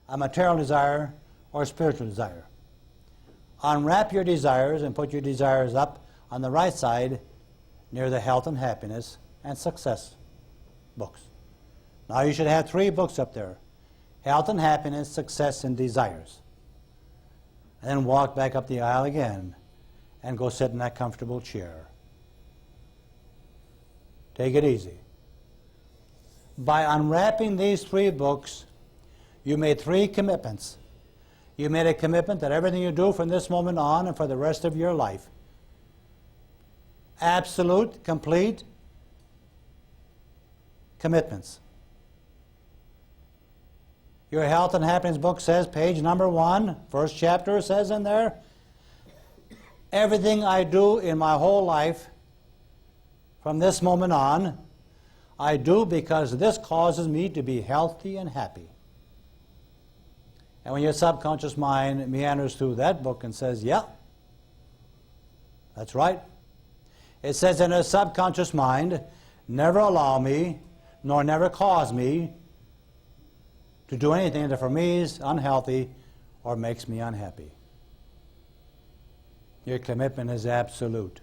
a material desire, or a spiritual desire. Unwrap your desires and put your desires up on the right side near the health and happiness and success books. Now you should have 3 books up there: health and happiness, success, and desires. And then walk back up the aisle again and go sit in that comfortable chair. Take it easy. By unwrapping these 3 books, you made 3 commitments. You made a commitment that everything you do from this moment on and for the rest of your life, absolute, complete commitments. Your health and happiness book says, page number 1, first chapter says in there, everything I do in my whole life from this moment on, I do because this causes me to be healthy and happy. And when your subconscious mind meanders through that book and says, yeah, that's right. It says in a subconscious mind, never allow me, nor never cause me to do anything that for me is unhealthy or makes me unhappy. Your commitment is absolute.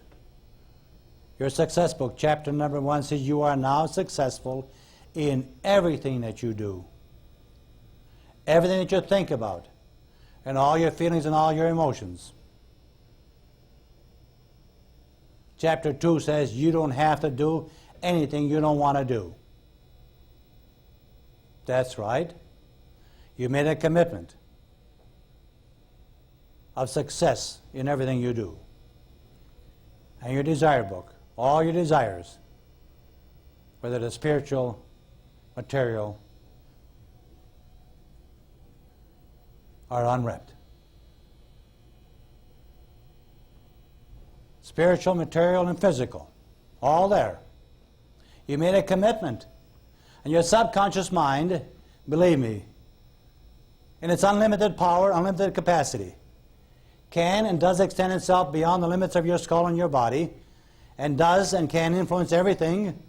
Your success book, chapter number 1, says you are now successful in everything that you do. Everything that you think about, and all your feelings and all your emotions. Chapter 2 says you don't have to do anything you don't want to do. That's right. You made a commitment of success in everything you do. And your desire book, all your desires, whether they're spiritual, material, are unwrapped. Spiritual, material, and physical, all there. You made a commitment. And your subconscious mind, believe me, in its unlimited power, unlimited capacity, can and does extend itself beyond the limits of your skull and your body, and does and can influence everything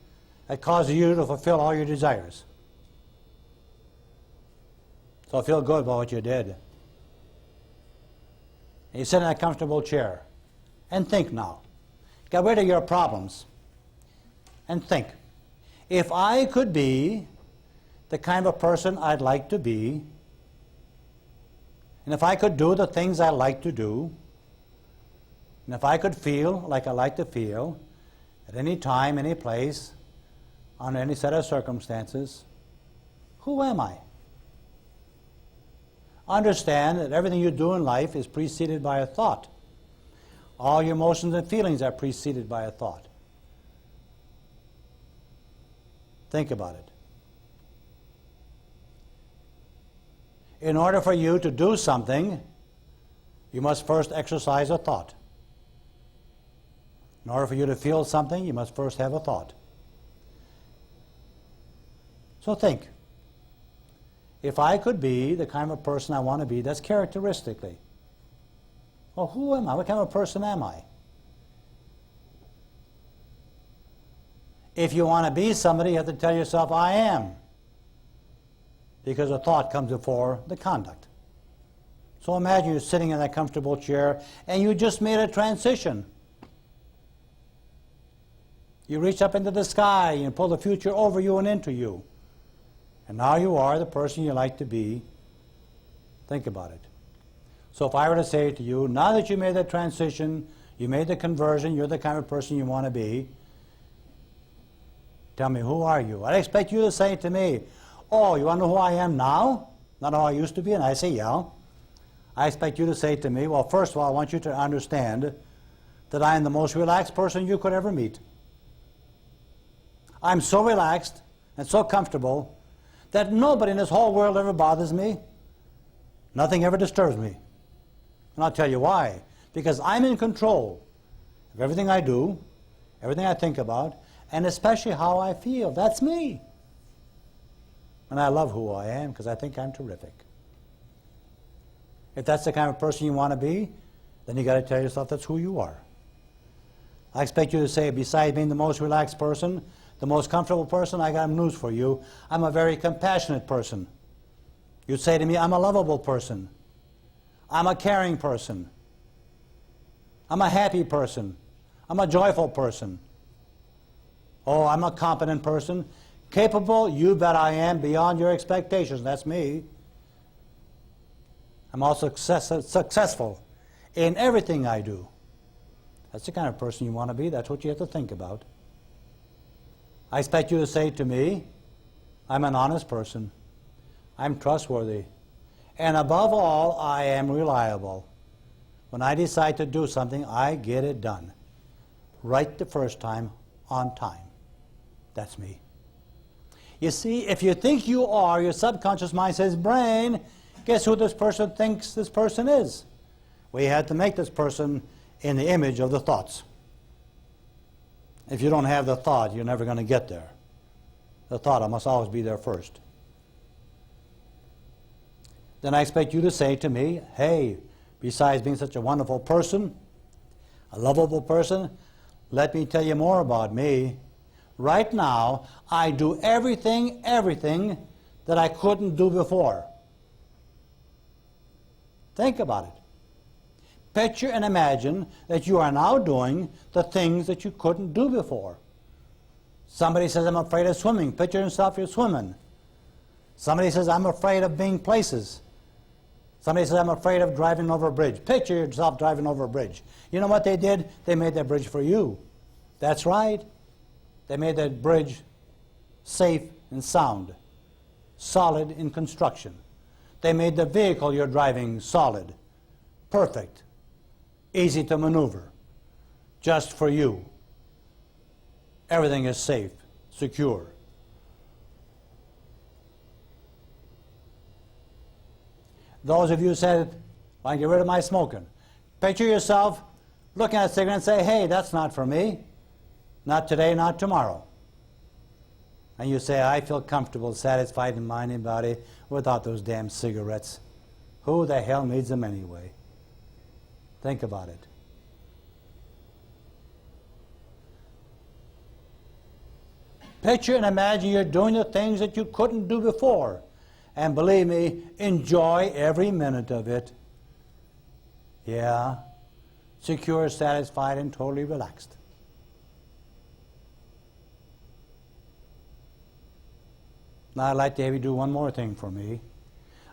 that causes you to fulfill all your desires. So feel good about what you did. And you sit in that comfortable chair and think now. Get rid of your problems and think. If I could be the kind of person I'd like to be, and if I could do the things I like to do, and if I could feel like I like to feel at any time, any place, under any set of circumstances, who am I? Understand that everything you do in life is preceded by a thought. All your emotions and feelings are preceded by a thought. Think about it. In order for you to do something, you must first exercise a thought. In order for you to feel something, you must first have a thought. So think. If I could be the kind of person I want to be, that's characteristically. Well, who am I? What kind of person am I? If you want to be somebody, you have to tell yourself, I am. Because a thought comes before the conduct. So imagine you're sitting in that comfortable chair and you just made a transition. You reach up into the sky and pull the future over you and into you. And now you are the person you like to be. Think about it. So if I were to say to you, now that you made that transition, you made the conversion, you're the kind of person you want to be, tell me, who are you? I'd expect you to say to me, oh, you want to know who I am now? Not how I used to be? And I say, yeah. I expect you to say to me, well, first of all, I want you to understand that I am the most relaxed person you could ever meet. I'm so relaxed and so comfortable that nobody in this whole world ever bothers me. Nothing ever disturbs me. And I'll tell you why. Because I'm in control of everything I do, everything I think about, and especially how I feel. That's me. And I love who I am because I think I'm terrific. If that's the kind of person you want to be, then you got to tell yourself that's who you are. I expect you to say, besides being the most relaxed person, the most comfortable person, I got news for you. I'm a very compassionate person. You'd say to me, I'm a lovable person. I'm a caring person. I'm a happy person. I'm a joyful person. Oh, I'm a competent person. Capable, you bet I am, beyond your expectations. That's me. I'm also successful in everything I do. That's the kind of person you want to be. That's what you have to think about. I expect you to say to me, I'm an honest person. I'm trustworthy. And above all, I am reliable. When I decide to do something, I get it done. Right the first time, on time. That's me. You see, if you think you are, your subconscious mind says, brain, guess who this person thinks this person is? We had to make this person in the image of the thoughts. If you don't have the thought, you're never going to get there. The thought must always be there first. Then I expect you to say to me, hey, besides being such a wonderful person, a lovable person, let me tell you more about me. Right now, I do everything that I couldn't do before. Think about it. Picture and imagine that you are now doing the things that you couldn't do before. Somebody says, I'm afraid of swimming. Picture yourself, you're swimming. Somebody says, I'm afraid of being places. Somebody says, I'm afraid of driving over a bridge. Picture yourself driving over a bridge. You know what they did? They made that bridge for you. That's right. They made that bridge safe and sound, solid in construction. They made the vehicle you're driving solid, perfect, easy to maneuver, just for you. Everything is safe, secure. Those of you who said, I can get rid of my smoking. Picture yourself looking at a cigarette and say, hey, that's not for me. Not today, not tomorrow. And you say, I feel comfortable, satisfied in mind and body without those damn cigarettes. Who the hell needs them anyway? Think about it. Picture and imagine you're doing the things that you couldn't do before. And believe me, enjoy every minute of it. Yeah, secure, satisfied, and totally relaxed. Now I'd like to have you do one more thing for me.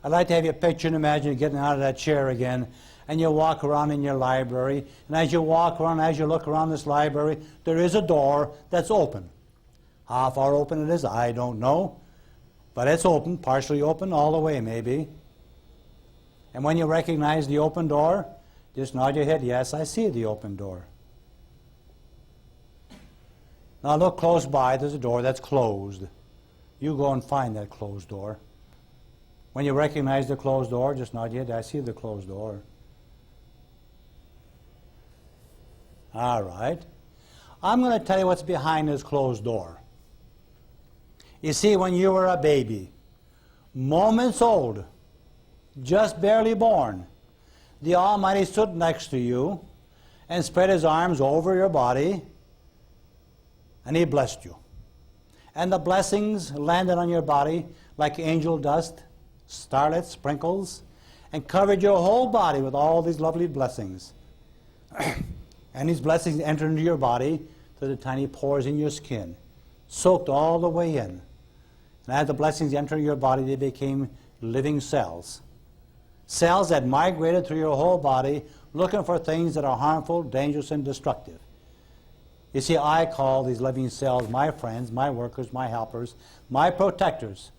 I'd like to have you picture and imagine you getting out of that chair again, and you walk around in your library, and as you walk around, as you look around this library, there is a door that's open. How far open it is, I don't know. But it's open, partially open, all the way maybe. And when you recognize the open door, just nod your head, yes, I see the open door. Now look close by, there's a door that's closed. You go and find that closed door. When you recognize the closed door, just nod your head, I see the closed door. All right. I'm going to tell you what's behind this closed door. You see, when you were a baby, moments old, just barely born, the Almighty stood next to you and spread His arms over your body, and He blessed you. And the blessings landed on your body like angel dust, starlit sprinkles, and covered your whole body with all these lovely blessings. And these blessings entered into your body through the tiny pores in your skin, soaked all the way in. And as the blessings entered your body, they became living cells. Cells that migrated through your whole body looking for things that are harmful, dangerous, and destructive. You see, I call these living cells my friends, my workers, my helpers, my protectors.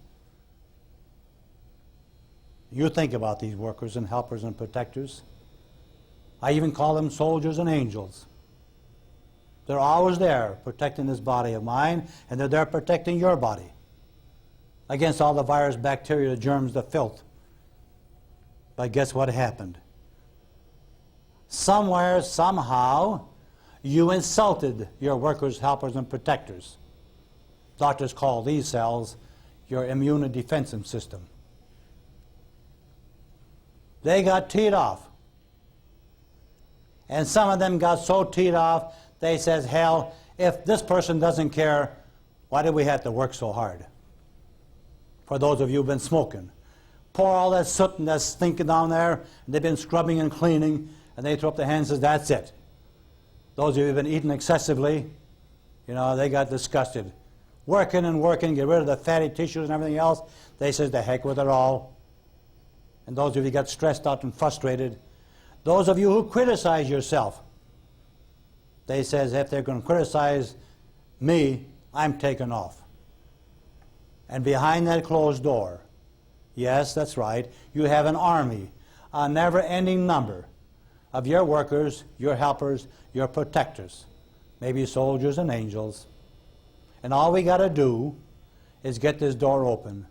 You think about these workers and helpers and protectors. I even call them soldiers and angels. They're always there protecting this body of mine, and they're there protecting your body against all the virus, bacteria, the germs, the filth. But guess what happened? Somewhere, somehow, you insulted your workers, helpers, and protectors. Doctors call these cells your immune defensive system. They got teed off. And some of them got so teed off, they says, hell, if this person doesn't care, why do we have to work so hard? For those of you who've been smoking, pour all that soot and that stinking down there, and they've been scrubbing and cleaning, and they throw up their hands and says, that's it. Those of you who've been eating excessively, they got disgusted. Working and working, get rid of the fatty tissues and everything else, they says, the heck with it all. And those of you who got stressed out and frustrated, those of you who criticize yourself, they says, if they're going to criticize me, I'm taken off. And behind that closed door, yes, that's right, you have an army, a never-ending number of your workers, your helpers, your protectors, maybe soldiers and angels. And all we got to do is get this door open.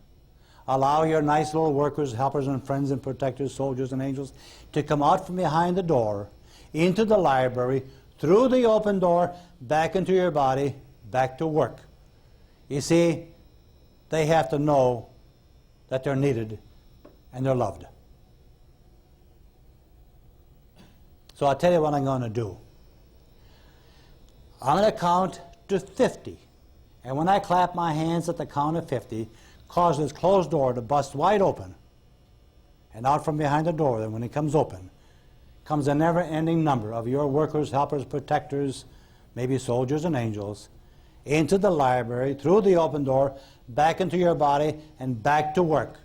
Allow your nice little workers, helpers, and friends and protectors, soldiers and angels, to come out from behind the door, into the library, through the open door, back into your body, back to work. You see, they have to know that they're needed and they're loved. So I'll tell you what I'm going to do. I'm going to count to 50. And when I clap my hands at the count of 50, cause this closed door to bust wide open. And out from behind the door, then when it comes open, comes a never-ending number of your workers, helpers, protectors, maybe soldiers and angels, into the library, through the open door, back into your body, and back to work.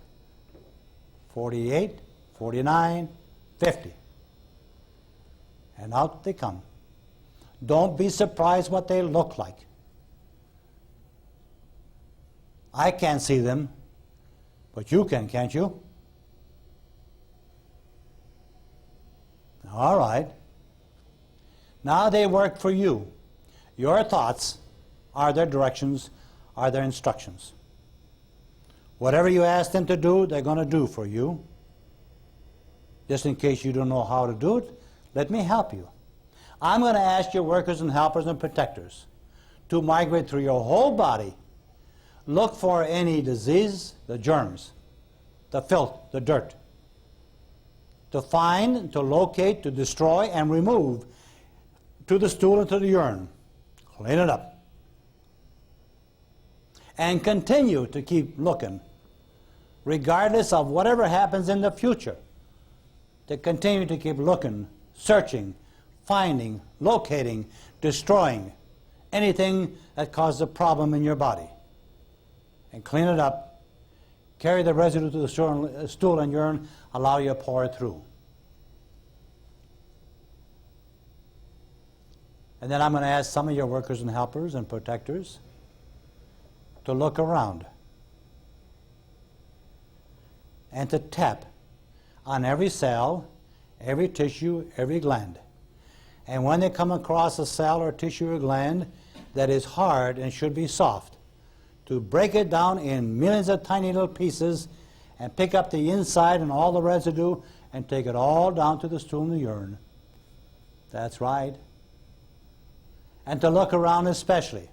48, 49, 50. And out they come. Don't be surprised what they look like. I can't see them, but you can, can't you? All right. Now they work for you. Your thoughts are their directions, are their instructions. Whatever you ask them to do, they're going to do for you. Just in case you don't know how to do it, let me help you. I'm going to ask your workers and helpers and protectors to migrate through your whole body. Look for any disease, the germs, the filth, the dirt. To find, to locate, to destroy, and remove to the stool and to the urine. Clean it up. And continue to keep looking, regardless of whatever happens in the future. To continue to keep looking, searching, finding, locating, destroying anything that causes a problem in your body. And clean it up, carry the residue to the stool and urine, allow you to pour it through. And then I'm going to ask some of your workers and helpers and protectors to look around and to tap on every cell, every tissue, every gland. And when they come across a cell or tissue or gland that is hard and should be soft, to break it down in millions of tiny little pieces and pick up the inside and all the residue and take it all down to the stool and the urine. That's right. And to look around especially.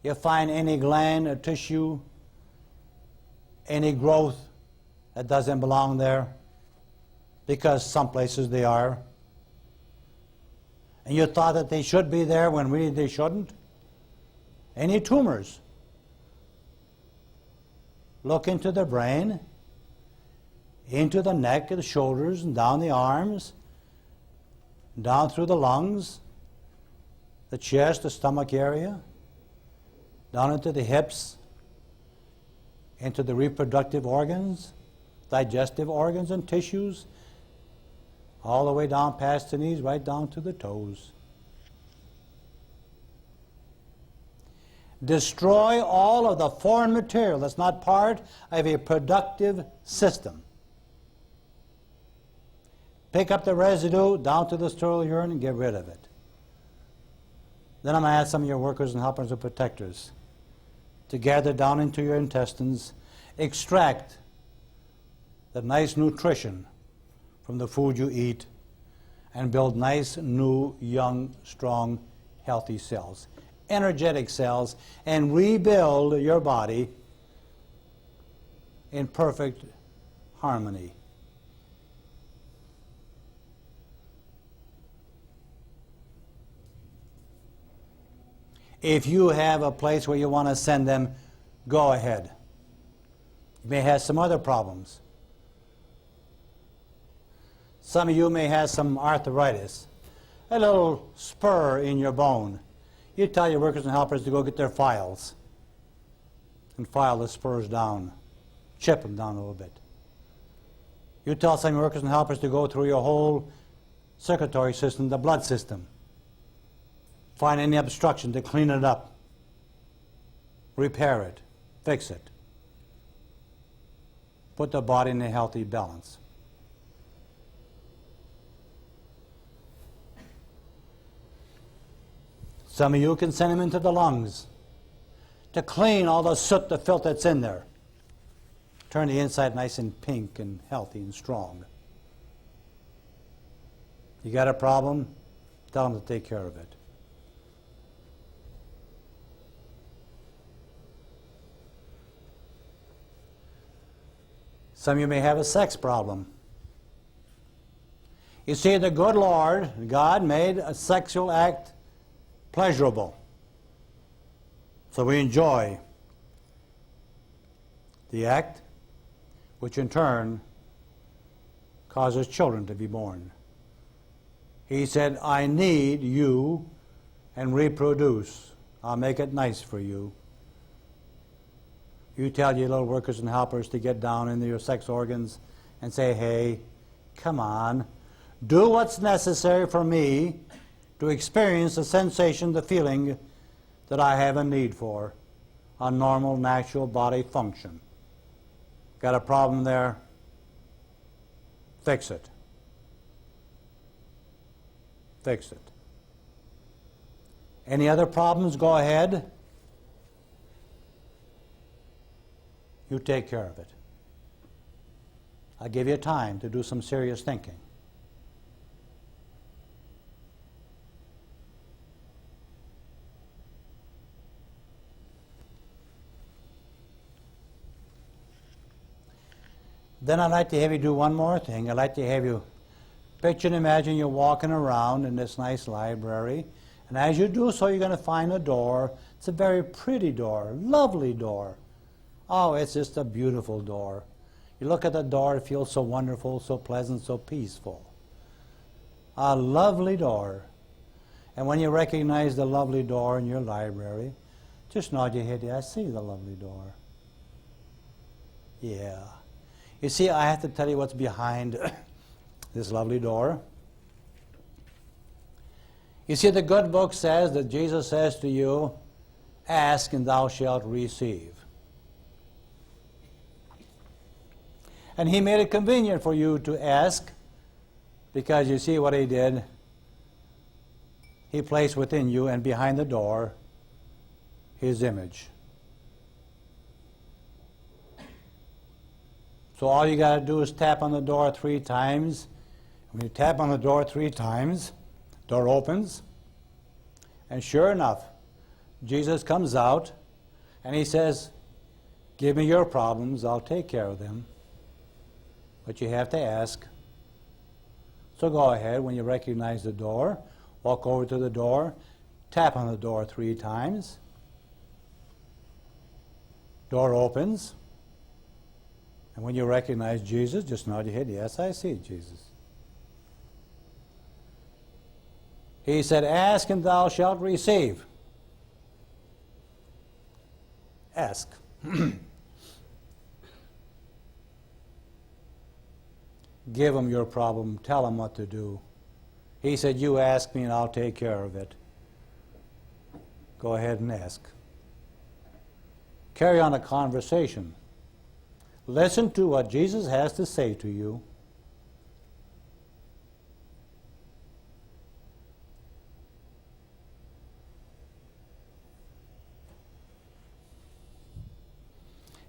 You find any gland or tissue, any growth that doesn't belong there, because some places they are. And you thought that they should be there when really they shouldn't. Any tumors. Look into the brain, into the neck, the shoulders, and down the arms, down through the lungs, the chest, the stomach area, down into the hips, into the reproductive organs, digestive organs and tissues, all the way down past the knees, right down to the toes. Destroy all of the foreign material that's not part of a productive system. Pick up the residue down to the sterile urine and get rid of it. Then I'm going to ask some of your workers and helpers and protectors to gather down into your intestines, extract the nice nutrition from the food you eat, and build nice, new, young, strong, healthy cells. Energetic cells, and rebuild your body in perfect harmony. If you have a place where you want to send them, go ahead. You may have some other problems. Some of you may have some arthritis, a little spur in your bone. You tell your workers and helpers to go get their files and file the spurs down, chip them down a little bit. You tell some of your workers and helpers to go through your whole circulatory system, the blood system. Find any obstruction to clean it up, repair it, fix it. Put the body in a healthy balance. Some of you can send them into the lungs to clean all the soot, the filth that's in there. Turn the inside nice and pink and healthy and strong. You got a problem? Tell them to take care of it. Some of you may have a sex problem. You see, the good Lord, God, made a sexual act pleasurable. So we enjoy the act, which in turn causes children to be born. He said, I need you and reproduce. I'll make it nice for you. You tell your little workers and helpers to get down into your sex organs and say, hey, come on, do what's necessary for me to experience the sensation, the feeling that I have a need for, a normal, natural body function. Got a problem there? Fix it. Fix it. Any other problems? Go ahead. You take care of it. I'll give you time to do some serious thinking. Then I'd like to have you do one more thing. I'd like to have you picture and imagine you're walking around in this nice library. And as you do so, you're going to find a door. It's a very pretty door, lovely door. Oh, it's just a beautiful door. You look at the door, it feels so wonderful, so pleasant, so peaceful. A lovely door. And when you recognize the lovely door in your library, just nod your head, yeah, I see the lovely door. Yeah. You see, I have to tell you what's behind this lovely door. You see, the good book says that Jesus says to you, ask and thou shalt receive. And he made it convenient for you to ask, because you see what he did. He placed within you and behind the door his image. So all you got to do is tap on the door 3 times. When you tap on the door 3 times, the door opens, and sure enough, Jesus comes out and he says, give me your problems, I'll take care of them. But you have to ask. So go ahead, when you recognize the door, walk over to the door, tap on the door 3 times. Door opens. And when you recognize Jesus, just nod your head, yes, I see Jesus. He said, ask and thou shalt receive. Ask. Give him your problem. Tell him what to do. He said, you ask me and I'll take care of it. Go ahead and ask. Carry on a conversation. Listen to what Jesus has to say to you.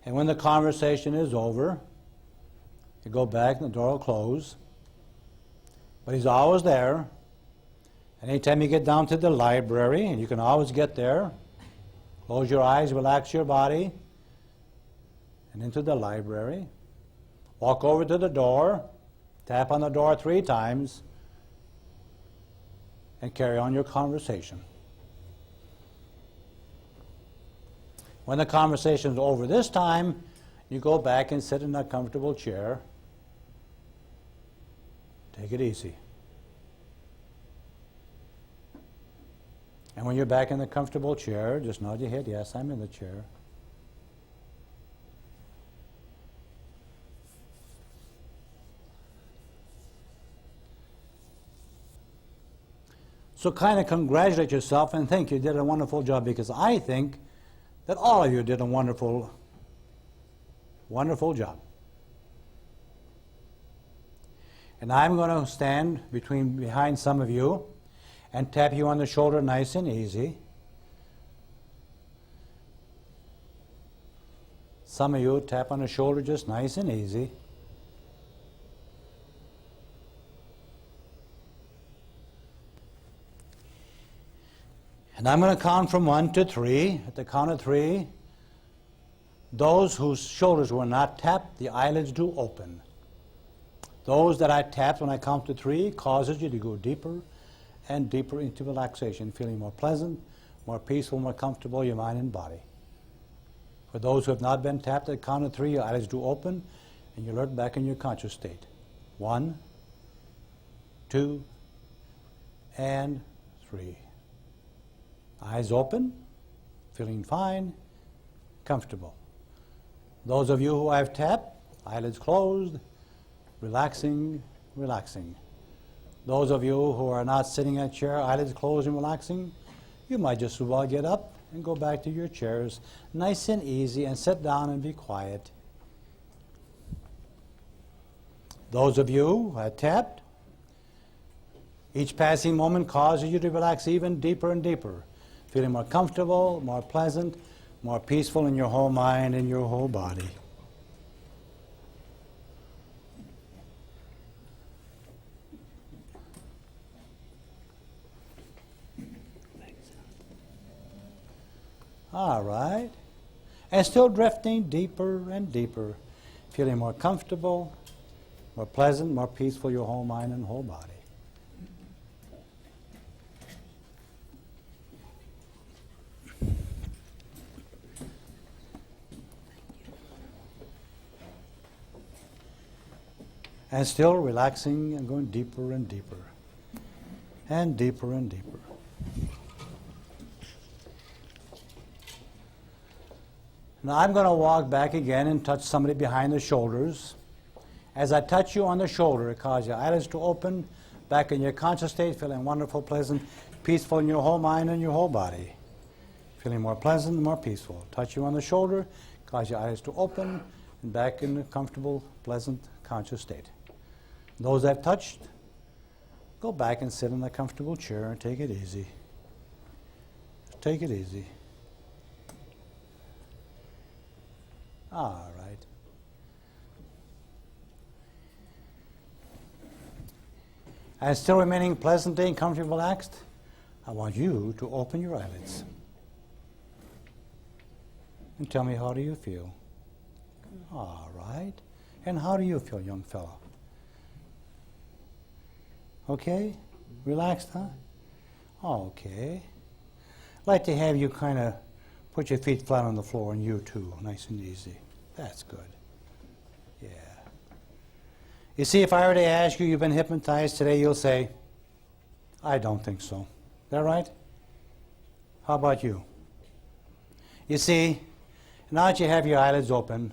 And when the conversation is over, you go back and the door will close. But he's always there. Anytime you get down to the library, and you can always get there, close your eyes, relax your body, and into the library. Walk over to the door, tap on the door 3 times, and carry on your conversation. When the conversation is over this time, you go back and sit in a comfortable chair. Take it easy. And when you're back in the comfortable chair, just nod your head, yes, I'm in the chair. So kind of congratulate yourself and think you did a wonderful job, because I think that all of you did a wonderful, wonderful job. And I'm going to stand behind some of you and tap you on the shoulder nice and easy. Some of you tap on the shoulder just nice and easy. And I'm going to count from 1 to 3. At the count of 3, those whose shoulders were not tapped, the eyelids do open. Those that I tapped when I count to 3 causes you to go deeper and deeper into relaxation, feeling more pleasant, more peaceful, more comfortable, your mind and body. For those who have not been tapped, at the count of 3, your eyelids do open and you alert back in your conscious state. 1, 2, and 3. Eyes open, feeling fine, comfortable. Those of you who I've tapped, eyelids closed, relaxing, relaxing. Those of you who are not sitting in a chair, eyelids closed and relaxing, you might just as well get up and go back to your chairs, nice and easy, and sit down and be quiet. Those of you who have tapped, each passing moment causes you to relax even deeper and deeper, feeling more comfortable, more pleasant, more peaceful in your whole mind and your whole body. All right. And still drifting deeper and deeper, feeling more comfortable, more pleasant, more peaceful, your whole mind and whole body. And still relaxing and going deeper and deeper, and deeper and deeper. Now I'm going to walk back again and touch somebody behind the shoulders. As I touch you on the shoulder, it causes your eyelids to open, back in your conscious state, feeling wonderful, pleasant, peaceful in your whole mind and your whole body. Feeling more pleasant and more peaceful. Touch you on the shoulder, cause your eyes to open, and back in a comfortable, pleasant, conscious state. Those I've touched, go back and sit in a comfortable chair and take it easy. Take it easy. All right. And still remaining pleasantly and comfortably relaxed, I want you to open your eyelids. And tell me, how do you feel? All right. And how do you feel, young fellow? Okay? Relaxed, huh? Okay. I'd like to have you kind of put your feet flat on the floor, and you too, nice and easy. That's good. Yeah. You see, if I were to ask you, you've been hypnotized today, you'll say, I don't think so. Is that right? How about you? You see, now that you have your eyelids open,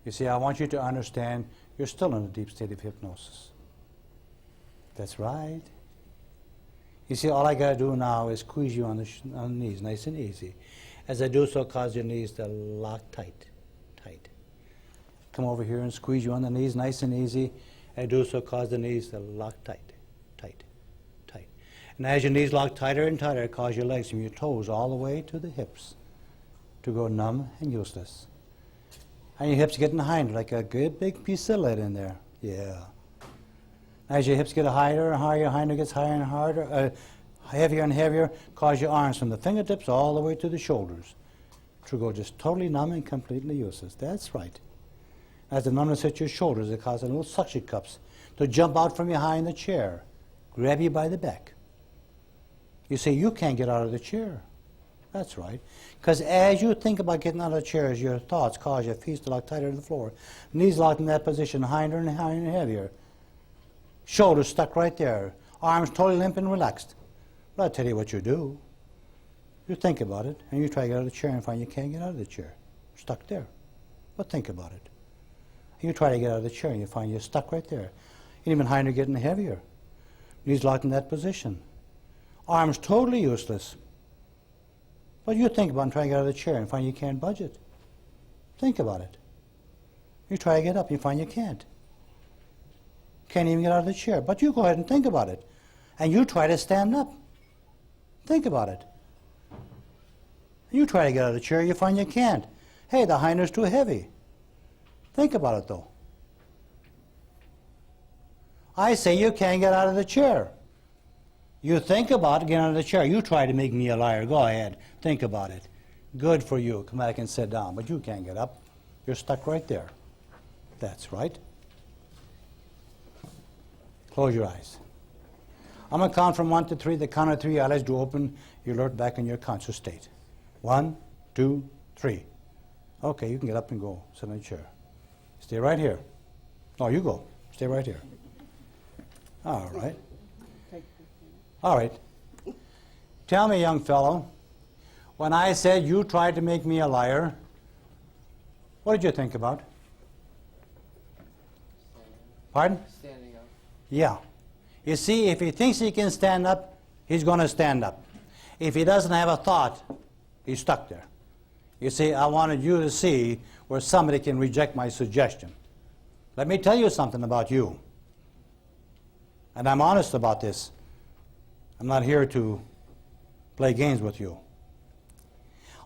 you see, I want you to understand you're still in a deep state of hypnosis. That's right. You see, all I got to do now is squeeze you on the knees, nice and easy. As I do so, cause your knees to lock tight, tight. Come over here and squeeze you on the knees, nice and easy. I do so, cause the knees to lock tight, tight, tight. And as your knees lock tighter and tighter, cause your legs from your toes all the way to the hips to go numb and useless. And your hips getting higher, like a good big piece of lead in there. Yeah. As your hips get higher and higher, your hinder gets higher and harder, heavier and heavier, cause your arms from the fingertips all the way to the shoulders to go just totally numb and completely useless. That's right. As the numbness hits your shoulders, it causes little suction cups to jump out from behind the chair, grab you by the back. You say, you can't get out of the chair. That's right. Because as you think about getting out of the chair, your thoughts cause your feet to lock tighter to the floor, knees locked in that position, hinder and higher and heavier. Shoulders stuck right there. Arms totally limp and relaxed. But I'll tell you what you do. You think about it, and you try to get out of the chair and find you can't get out of the chair. Stuck there. But think about it. You try to get out of the chair and you find you're stuck right there. And even higher, getting heavier. Knees locked in that position. Arms totally useless. But you think about it and try to get out of the chair and find you can't budge it. Think about it. You try to get up and you find you can't. Can't even get out of the chair. But you go ahead and think about it. And you try to stand up. Think about it. You try to get out of the chair, you find you can't. Hey, the hinder's too heavy. Think about it, though. I say you can't get out of the chair. You think about getting out of the chair. You try to make me a liar. Go ahead. Think about it. Good for you. Come back and sit down. But you can't get up. You're stuck right there. That's right. Close your eyes. I'm going to count from 1 to 3. The count of 3, your eyes do open. You alert back in your conscious state. 1, 2, 3. Okay, you can get up and go. Sit in the chair. Stay right here. No, you go. Stay right here. All right. All right. Tell me, young fellow, when I said you tried to make me a liar, what did you think about? Pardon? Standing up. Yeah. You see, if he thinks he can stand up, he's going to stand up. If he doesn't have a thought, he's stuck there. You see, I wanted you to see where somebody can reject my suggestion. Let me tell you something about you. And I'm honest about this. I'm not here to play games with you.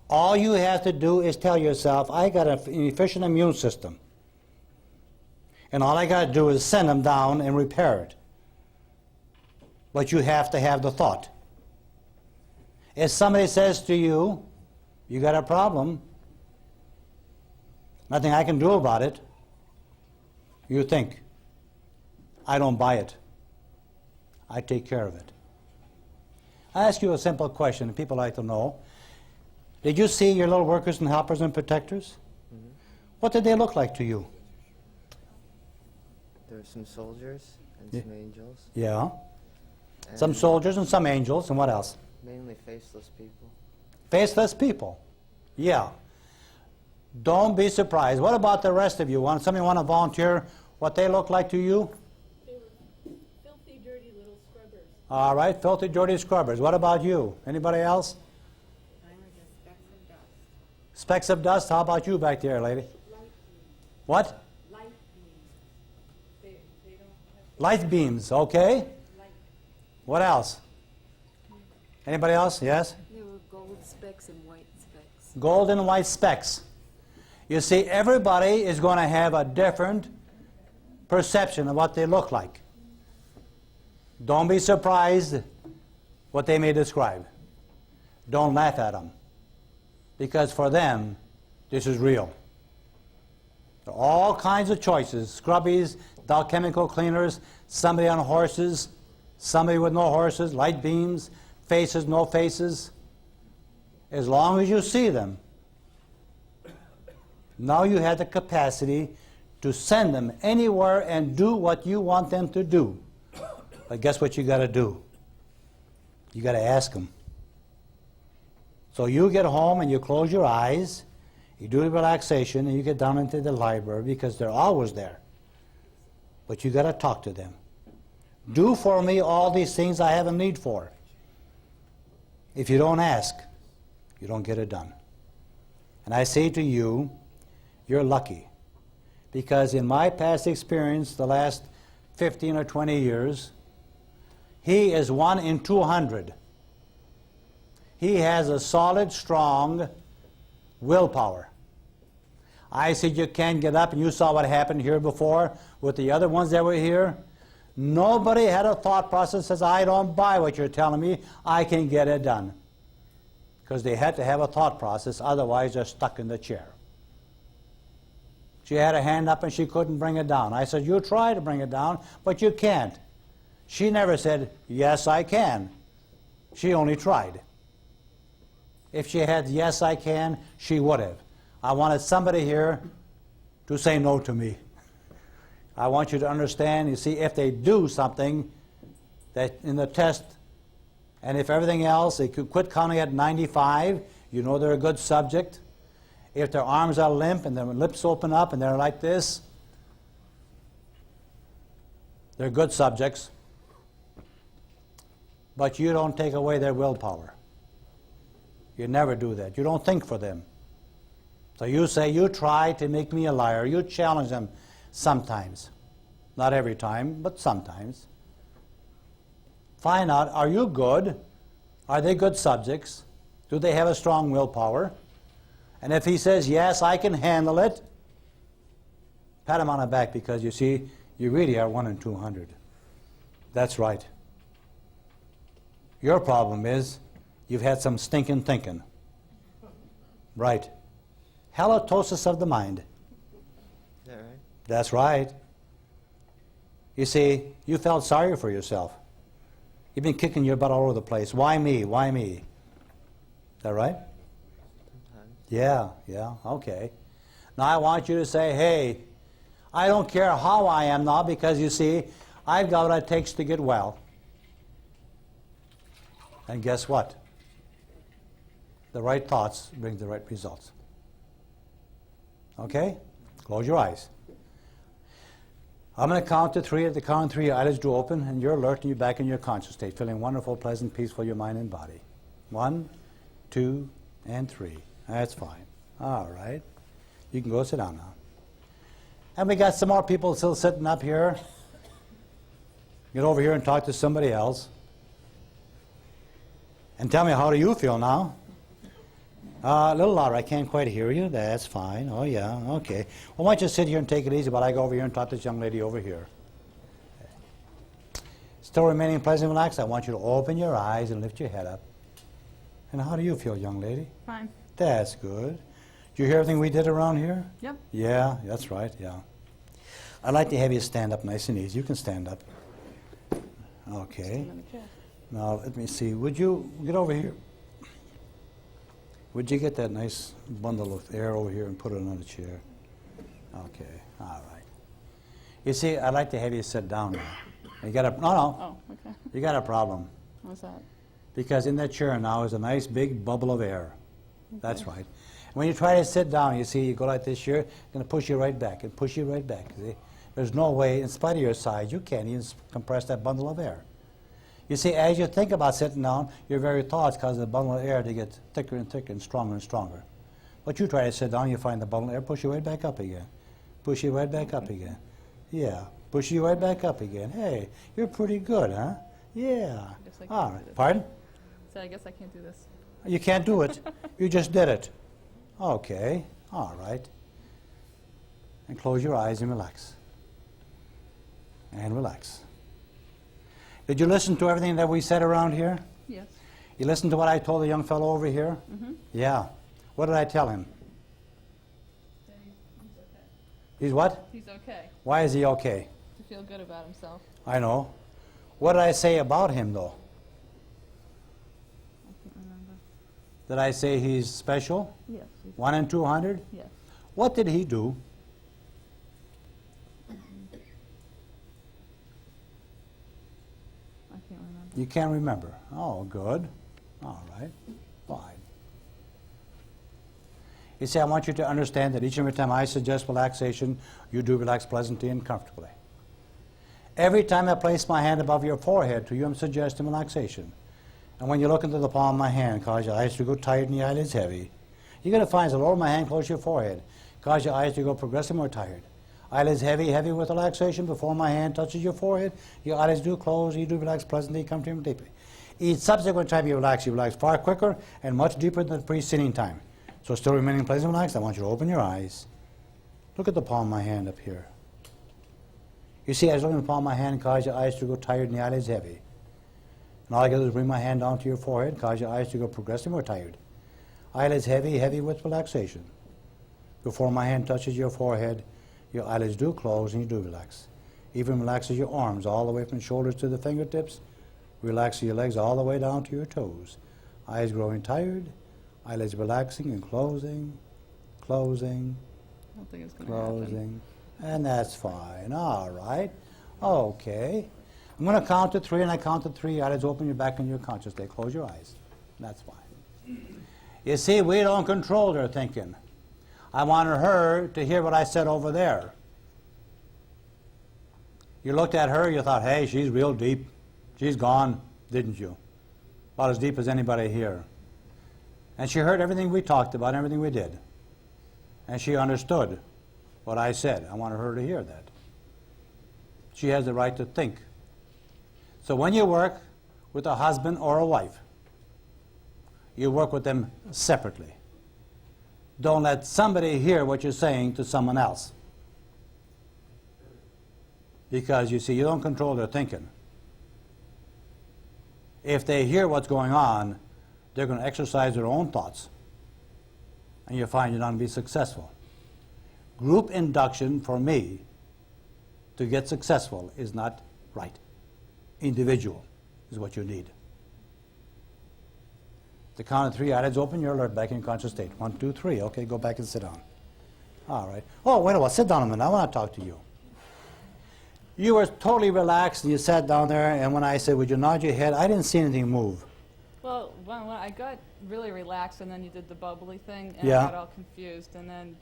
All you have to do is tell yourself, I got an efficient immune system. And all I got to do is send them down and repair it. But you have to have the thought. If somebody says to you, you got a problem, nothing I can do about it, you think, I don't buy it. I take care of it. I ask you a simple question that people like to know. Did you see your little workers and helpers and protectors? Mm-hmm. What did they look like to you? There were some soldiers and some angels. Yeah. And Some soldiers and some angels, and what else? mainly faceless people. Faceless people. Yeah. Don't be surprised. What about the rest of you? Somebody want to volunteer what they look like to you? They were filthy, dirty little scrubbers. All right, filthy, dirty scrubbers. What about you? Anybody else? Mine were just specks of dust. Specks of dust? How about you back there, lady? Light beams. What? Light beams. They don't have Light beams, okay. light. What else? Anybody else? Yes? There were gold specks and white specks. Gold and white specks. You see, everybody is going to have a different perception of what they look like. Don't be surprised what they may describe. Don't laugh at them. Because for them, this is real. There are all kinds of choices. Scrubbies, chemical cleaners, somebody on horses, somebody with no horses, light beams, faces, no faces. As long as you see them, now you have the capacity to send them anywhere and do what you want them to do. But guess what you got to do? You got to ask them. So you get home and you close your eyes, you do the relaxation, and you get down into the library because they're always there. But you got to talk to them. Do for me all these things I have a need for. If you don't ask, you don't get it done. And I say to you, you're lucky. Because in my past experience, the last 15 or 20 years, he is 1 in 200. He has a solid, strong willpower. I said you can't get up, and you saw what happened here before with the other ones that were here. Nobody had a thought process that says, I don't buy what you're telling me, I can get it done. Because they had to have a thought process, otherwise they're stuck in the chair. She had her hand up and she couldn't bring it down. I said, you try to bring it down, but you can't. She never said, yes, I can. She only tried. If she had, yes, I can, she would have. I wanted somebody here to say no to me. I want you to understand, you see, if they do something that in the test, and if everything else, they could quit counting at 95, you know they're a good subject. If their arms are limp and their lips open up and they're like this, they're good subjects. But you don't take away their willpower. You never do that. You don't think for them. So you say, you try to make me a liar. You challenge them sometimes. Not every time, but sometimes. Find out, are you good? Are they good subjects? Do they have a strong willpower? And if he says, yes, I can handle it, pat him on the back, because you see, you really are 1 in 200. That's right. Your problem is you've had some stinking thinking. Right. Halitosis of the mind. Is that right? That's right. You see, you felt sorry for yourself. You've been kicking your butt all over the place. Why me? Why me? Is that right? Sometimes. Yeah, okay. Now I want you to say, hey, I don't care how I am now, because you see, I've got what it takes to get well. And guess what? The right thoughts bring the right results. Okay? Close your eyes. I'm going to count to 3. At the count of 3, your eyelids do open, and you're alert and you're back in your conscious state, feeling wonderful, pleasant, peaceful, your mind and body. 1, 2, and 3. That's fine. All right. You can go sit down now. And we got some more people still sitting up here. Get over here and talk to somebody else. And tell me, how do you feel now? A little louder. I can't quite hear you. That's fine. Oh, yeah. Okay. Well, why don't you sit here and take it easy while I go over here and talk to this young lady over here. Still remaining pleasant and relaxed? I want you to open your eyes and lift your head up. And how do you feel, young lady? Fine. That's good. Did you hear everything we did around here? Yep. Yeah, that's right, yeah. I'd like to have you stand up nice and easy. You can stand up. Okay. Stand on the chair. Now, let me see. Would you get over here? Would you get that nice bundle of air over here and put it on the chair? Okay, all right. You see, I'd like to have you sit down now. You got a, no, Oh, okay. you got a problem. What's that? Because in that chair now is a nice big bubble of air. That's Okay. right. When you try to sit down, you see, you go like this here, it's going to push you right back and push you right back. See? There's no way, in spite of your size, you can't even compress that bundle of air. You see, as you think about sitting down, your very thoughts cause the bundle of air to get thicker and thicker and stronger. But you try to sit down, you find the bundle of air, push you right back up again. Push you right back up again. Yeah, push you right back up again. Hey, you're pretty good, huh? Yeah. Guess I can't All do right. this. Pardon? So I guess I can't do this. You can't do it. You just did it. Okay. All right. And close your eyes and relax. And relax. Did you listen to everything that we said around here? Yes. You listened to what I told the young fellow over here? Mm-hmm. Yeah. What did I tell him? He's okay. He's what? He's okay. Why is he okay? To feel good about himself. I know. What did I say about him, though? I can't remember. Did I say he's special? Yes. 1 in 200? Yes. What did he do? I can't remember. You can't remember. Oh, good. All right. Fine. You see, I want you to understand that each and every time I suggest relaxation, you do relax pleasantly and comfortably. Every time I place my hand above your forehead to you, I'm suggesting relaxation. And when you look into the palm of my hand, cause your eyes to go tired and your eyelids heavy. You're going to find as I lower my hand close to your forehead, cause your eyes to go progressively more tired. Eyelids heavy with relaxation. Before my hand touches your forehead, your eyelids do close, you do relax pleasantly, comfortably, and deeply. Each subsequent time you relax far quicker and much deeper than the preceding time. So still remaining pleasant and relaxed, I want you to open your eyes. Look at the palm of my hand up here. You see, as I look at the palm of my hand, cause your eyes to go tired and the eyelids heavy. And all I got to do is bring my hand down to your forehead, cause your eyes to go progressively more tired. Eyelids heavy with relaxation. Before my hand touches your forehead, your eyelids do close and you do relax. Even relaxes your arms all the way from the shoulders to the fingertips. Relaxes your legs all the way down to your toes. Eyes growing tired, eyelids relaxing and closing, I don't think it's going to happen. closing. And that's fine. All right. Okay. I'm going to count to 3, and I count to 3. Eyelids open, you're back in your conscious state. Close your eyes. That's fine. You see, we don't control their thinking. I wanted her to hear what I said over there. You looked at her, you thought, hey, she's real deep. She's gone, didn't you? About as deep as anybody here. And she heard everything we talked about, everything we did. And she understood what I said. I wanted her to hear that. She has the right to think. So when you work with a husband or a wife, you work with them separately. Don't let somebody hear what you're saying to someone else. Because you see, you don't control their thinking. If they hear what's going on, they're going to exercise their own thoughts. And you find you're not going to be successful. Group induction, for me, to get successful is not right. Individual is what you need. The count of 3, eyelids open, you're alert, back in conscious state. 1, 2, 3. Okay, go back and sit down. All right. Oh, wait a while. Sit down a minute. I want to talk to you. You were totally relaxed, and you sat down there, and when I said, would you nod your head, I didn't see anything move. Well, when I got really relaxed, and then you did the bubbly thing, and Yeah. I got all confused. And then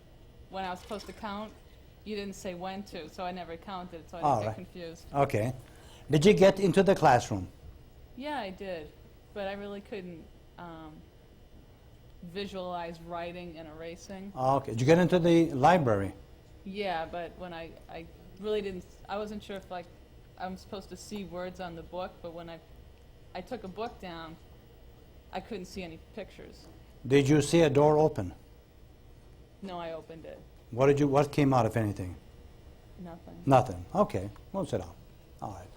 when I was supposed to count, you didn't say when to, so I never counted, so I All didn't right. get confused. Okay. Did you get into the classroom? Yeah, I did, but I really couldn't visualize writing and erasing. Okay. Did you get into the library? Yeah, but when I really didn't, I wasn't sure if like I'm supposed to see words on the book, but when I took a book down, I couldn't see any pictures. Did you see a door open? No, I opened it. What came out, if anything? Nothing. Nothing. Okay. Well, sit down. All right.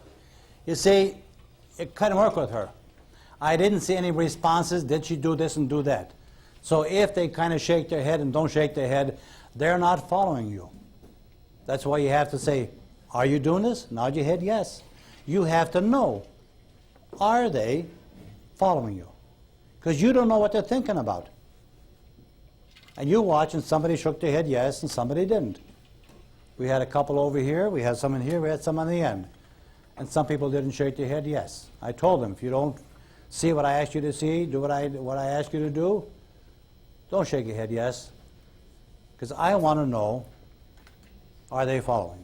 You see, it couldn't work with her. I didn't see any responses. Did she do this and do that? So if they kind of shake their head and don't shake their head, they're not following you. That's why you have to say, are you doing this? Nod your head, yes. You have to know, are they following you? Because you don't know what they're thinking about. And you watch and somebody shook their head yes and somebody didn't. We had a couple over here, we had some in here, we had some on the end. And some people didn't shake their head yes. I told them, if you don't see what I asked you to see, do what I asked you to do, don't shake your head yes. Because I want to know, are they following?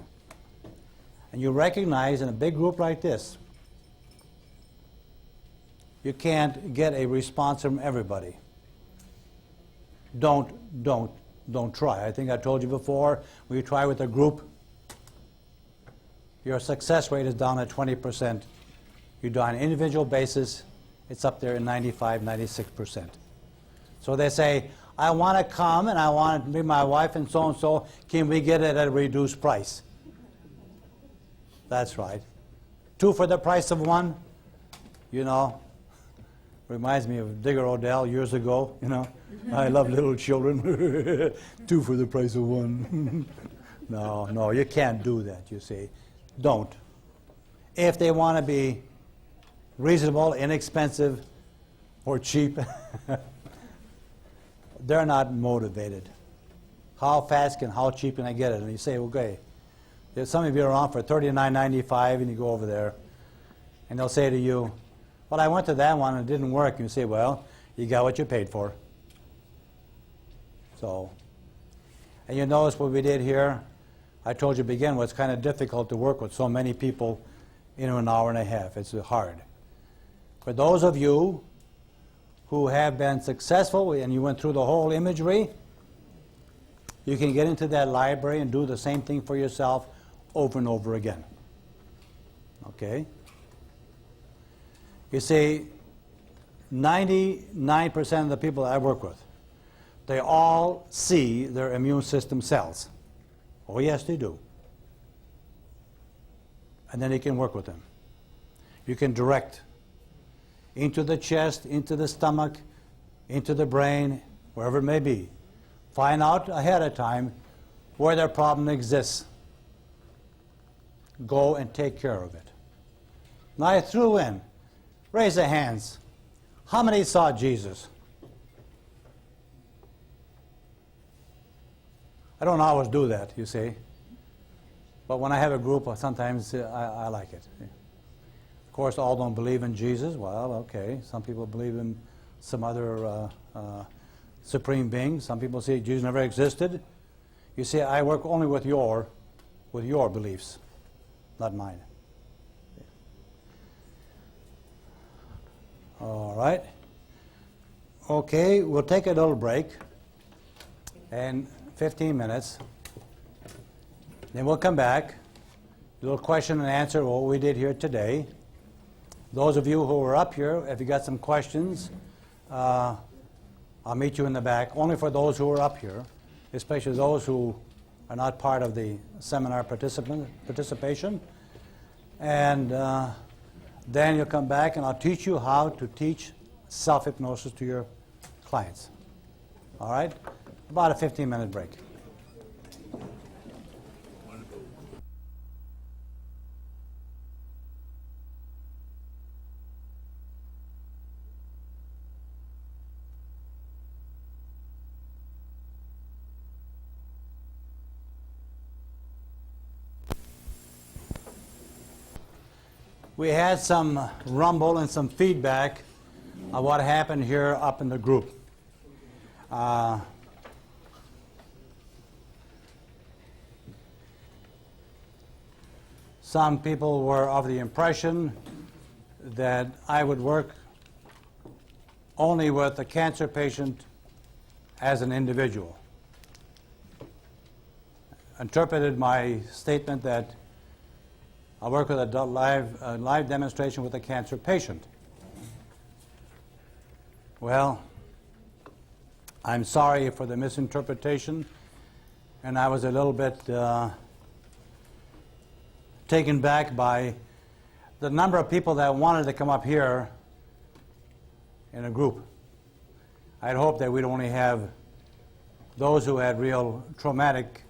And you recognize in a big group like this, you can't get a response from everybody. Don't try. I think I told you before, when you try with a group, your success rate is down at 20%. You do on an individual basis, it's up there at 95, 96%. So they say, I want to come and I want to be my wife and so, can we get it at a reduced price? That's right. 2 for the price of 1, you know. Reminds me of Digger Odell years ago, you know. I love little children. 2 for the price of 1. No, you can't do that, you see. Don't. If they want to be reasonable, inexpensive, or cheap, they're not motivated. How fast and how cheap can I get it? And you say, okay, there's some of you are on for $39.95, and you go over there, and they'll say to you, well, I went to that one and it didn't work. And you say, well, you got what you paid for. So, and you notice what we did here? I told you to begin with, it's kind of difficult to work with so many people in an hour and a half. It's hard. For those of you who have been successful and you went through the whole imagery, you can get into that library and do the same thing for yourself over and over again. Okay? You see, 99% of the people I work with, they all see their immune system cells. Oh, yes, they do. And then you can work with them. You can direct into the chest, into the stomach, into the brain, wherever it may be. Find out ahead of time where their problem exists. Go and take care of it. Now I threw in, raise the hands. How many saw Jesus? I don't always do that, you see. But when I have a group, sometimes I like it. Of course, all don't believe in Jesus. Well, okay. Some people believe in some other supreme being. Some people say Jesus never existed. You see, I work only with your beliefs, not mine. All right. Okay, we'll take a little break, and 15 minutes. Then we'll come back, a little question and answer what we did here today. Those of you who were up here, if you got some questions, I'll meet you in the back, only for those who are up here, especially those who are not part of the seminar participation. And then you'll come back and I'll teach you how to teach self-hypnosis to your clients. All right? About a 15-minute break. We had some rumble and some feedback of what happened here up in the group. Some people were of the impression that I would work only with a cancer patient as an individual. Interpreted my statement that I work with a live demonstration with a cancer patient. Well, I'm sorry for the misinterpretation, and I was a little bit taken back by the number of people that wanted to come up here in a group. I'd hoped that we'd only have those who had real traumatic,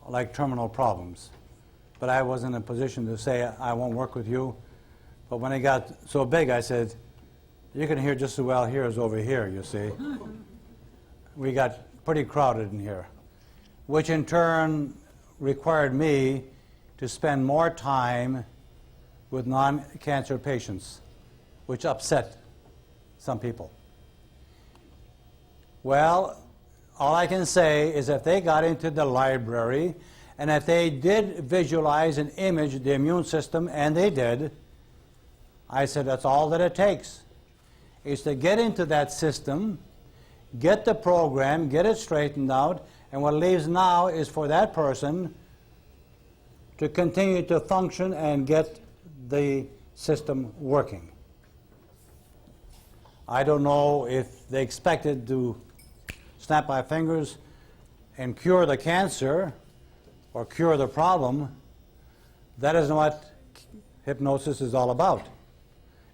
like terminal problems. But I wasn't in a position to say, I won't work with you. But when it got so big, I said, you can hear just as well here as over here, you see. We got pretty crowded in here, which in turn required me to spend more time with non-cancer patients, which upset some people. Well, all I can say is if they got into the library and if they did visualize and image the immune system, and they did, I said that's all that it takes, is to get into that system, get the program, get it straightened out, and what leaves now is for that person to continue to function and get the system working. I don't know if they expected to snap my fingers and cure the cancer or cure the problem. That isn't what hypnosis is all about.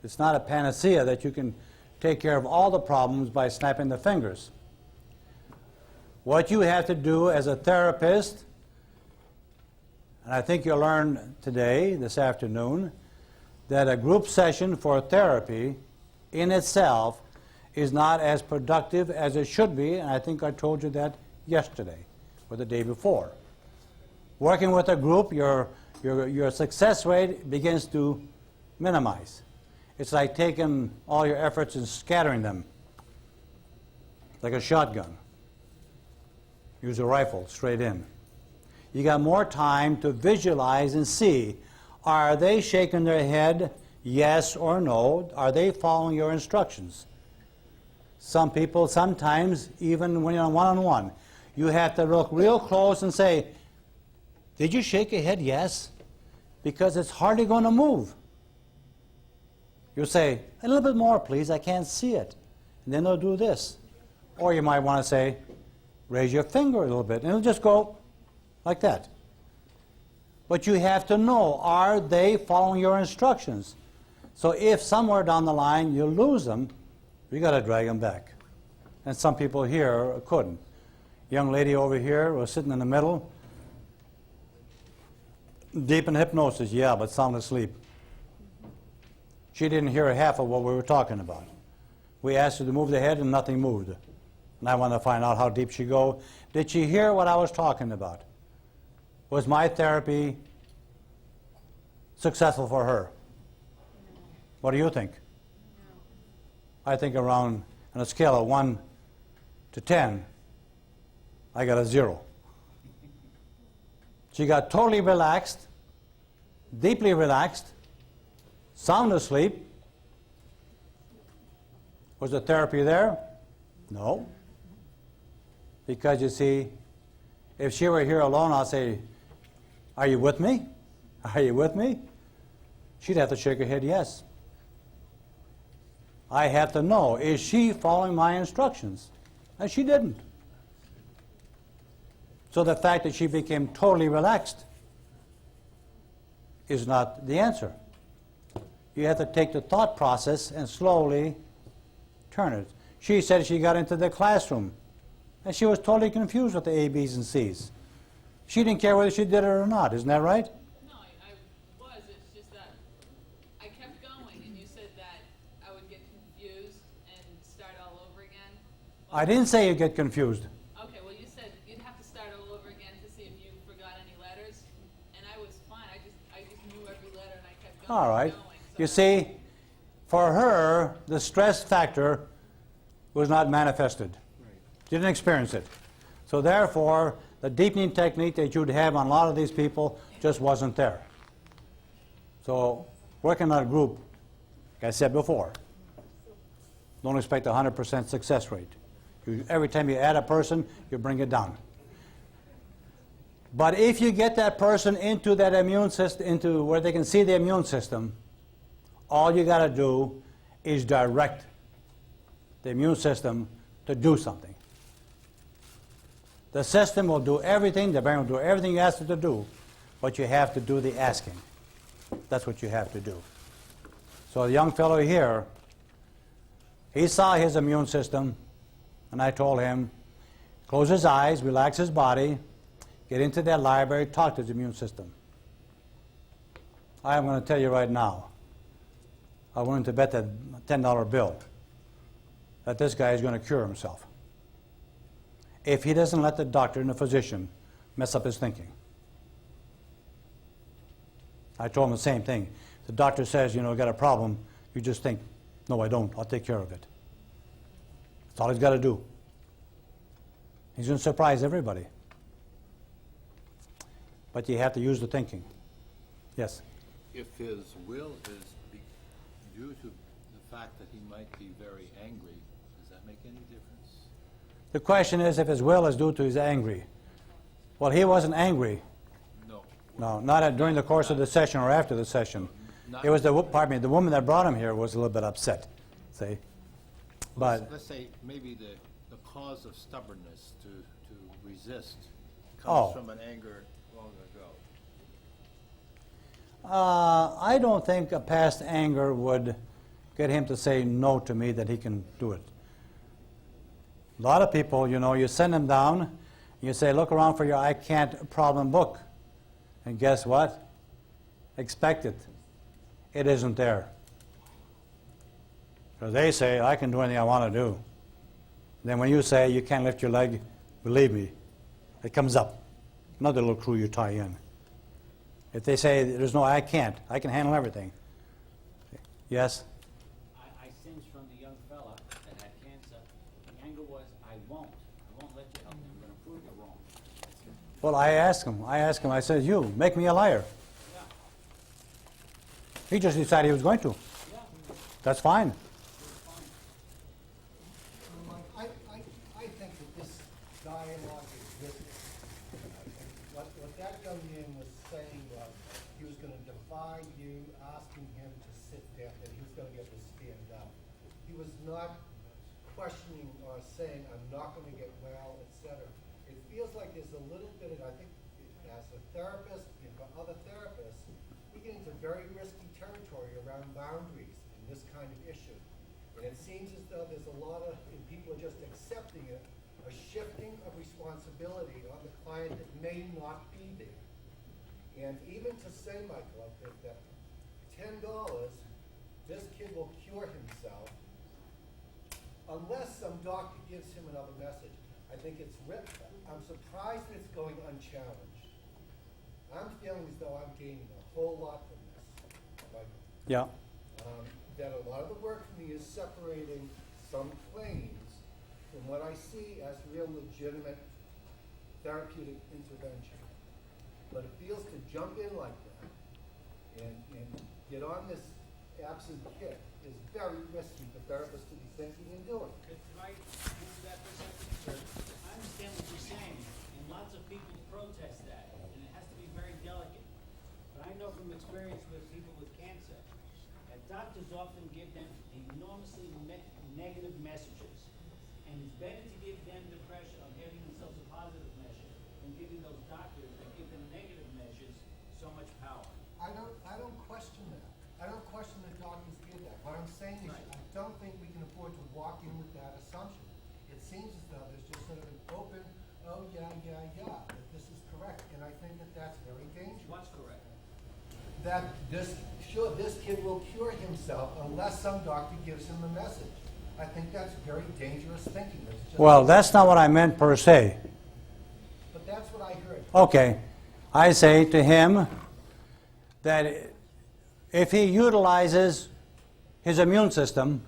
It's not a panacea that you can take care of all the problems by snapping the fingers. What you have to do as a therapist, and I think you'll learn today, this afternoon, that a group session for therapy in itself is not as productive as it should be, and I think I told you that yesterday or the day before. Working with a group, your success rate begins to minimize. It's like taking all your efforts and scattering them, like a shotgun. Use a rifle straight in. You got more time to visualize and see, are they shaking their head yes or no? Are they following your instructions? Some people, sometimes, even when you're one-on-one, you have to look real close and say, did you shake your head yes? Because it's hardly going to move. You say, a little bit more, please, I can't see it. And then they'll do this. Or you might want to say, raise your finger a little bit, and it'll just go like that. But you have to know, are they following your instructions? So if somewhere down the line you lose them, you got to drag them back. And some people here couldn't. Young lady over here was sitting in the middle, deep in hypnosis, yeah, but sound asleep. She didn't hear half of what we were talking about. We asked her to move the head and nothing moved. And I wanted to find out how deep she go. Did she hear what I was talking about? Was my therapy successful for her? What do you think? I think around, on a scale of 1 to 10, I got a 0. She got totally relaxed, deeply relaxed, sound asleep. Was the therapy there? No. Because you see, if she were here alone, I'll say, are you with me? Are you with me? She'd have to shake her head yes. I have to know, is she following my instructions? And she didn't. So the fact that she became totally relaxed is not the answer. You have to take the thought process and slowly turn it. She said she got into the classroom and she was totally confused with the A, B's, and C's. She didn't care whether she did it or not. Isn't that right? No, I was. It's just that I kept going, and you said that I would get confused and start all over again. I didn't say you get confused. Okay, well, you said you'd have to start all over again to see if you forgot any letters, and I was fine. I just knew every letter, and I kept going. All right. Going, so You see, for her, the stress factor was not manifested. She didn't experience it. So therefore, the deepening technique that you'd have on a lot of these people just wasn't there. So working on a group, like I said before, don't expect a 100% success rate. Every time you add a person, you bring it down. But if you get that person into that immune system, into where they can see the immune system, all you got to do is direct the immune system to do something. The system will do everything, the brain will do everything you ask it to do, but you have to do the asking. That's what you have to do. So the young fellow here, he saw his immune system, and I told him, close his eyes, relax his body, get into that library, talk to his immune system. I am going to tell you right now, I'm willing to bet that $10 bill that this guy is going to cure himself if he doesn't let the doctor and the physician mess up his thinking. I told him the same thing. The doctor says, you know, got a problem, you just think, no, I don't, I'll take care of it. That's all he's got to do. He's going to surprise everybody. But you have to use the thinking. Yes? If his will is due to the fact that he might be very angry, does that make any difference? The question is if his will is due to his angry. Well, he wasn't angry. No. No, not during the course of the session or after the session. Not- It was the woman that brought him here was a little bit upset, see? But Let's say maybe the cause of stubbornness to resist Oh. comes from an anger long ago. I don't think a past anger would get him to say no to me that he can do it. A lot of people, you know, you send them down, you say, look around for your I can't problem book. And guess what? Expect it. It isn't there. Because they say, I can do anything I want to do. Then when you say you can't lift your leg, believe me, it comes up. Another little clue you tie in. If they say there's no I can handle everything. Yes? I sensed from the young fella that had cancer, the anger was, I won't let you help me, I'm gonna prove you wrong. Well, I asked him, I said, you, make me a liar. Yeah, He just decided he was going to. yeah, That's fine. it's fine. I think that this dialogue existed. What that young man was saying was, he was gonna defy you, asking him to sit down, that he was gonna get to stand up. He was not questioning or saying, I'm not gonna get well, et cetera. It feels like there's a little bit of, I think, as a therapist and for other therapists, we get into very risky territory around boundaries in this kind of issue. And it seems as though there's a lot of, and people are just accepting it, a shifting of responsibility on the client that may not be there. And even to say, Michael, I think that $10, this kid will cure himself, unless some doctor gives him another message. I think it's I'm surprised that it's going unchallenged. I'm feeling as though I'm gaining a whole lot from this, right? Yeah. That a lot of the work for me is separating some claims from what I see as real legitimate therapeutic intervention. But it feels to jump in like that and get on this absent kick is very risky for therapists to be thinking and doing. Could I answer that for a second? Sure. I understand what you're saying, and lots of people protest that, and it has to be very delicate. But I know from experience with people with cancer, that doctors often give them enormously negative messages. And it's better to give them the pressure of giving themselves a positive measure than giving those doctors that give them negative measures so much power. I don't question that. I don't question that doctors give that. What I'm saying is, Right. I don't think we can afford to walk in with that assumption. It seems as though there's just sort of an open, oh, yeah, that this is correct, and I think that that's very dangerous. What's correct? That this kid will cure himself unless some doctor gives him the message. I think that's very dangerous thinking. It's just- Well, that's not what I meant per se. But that's what I heard. Okay. I say to him that if he utilizes his immune system,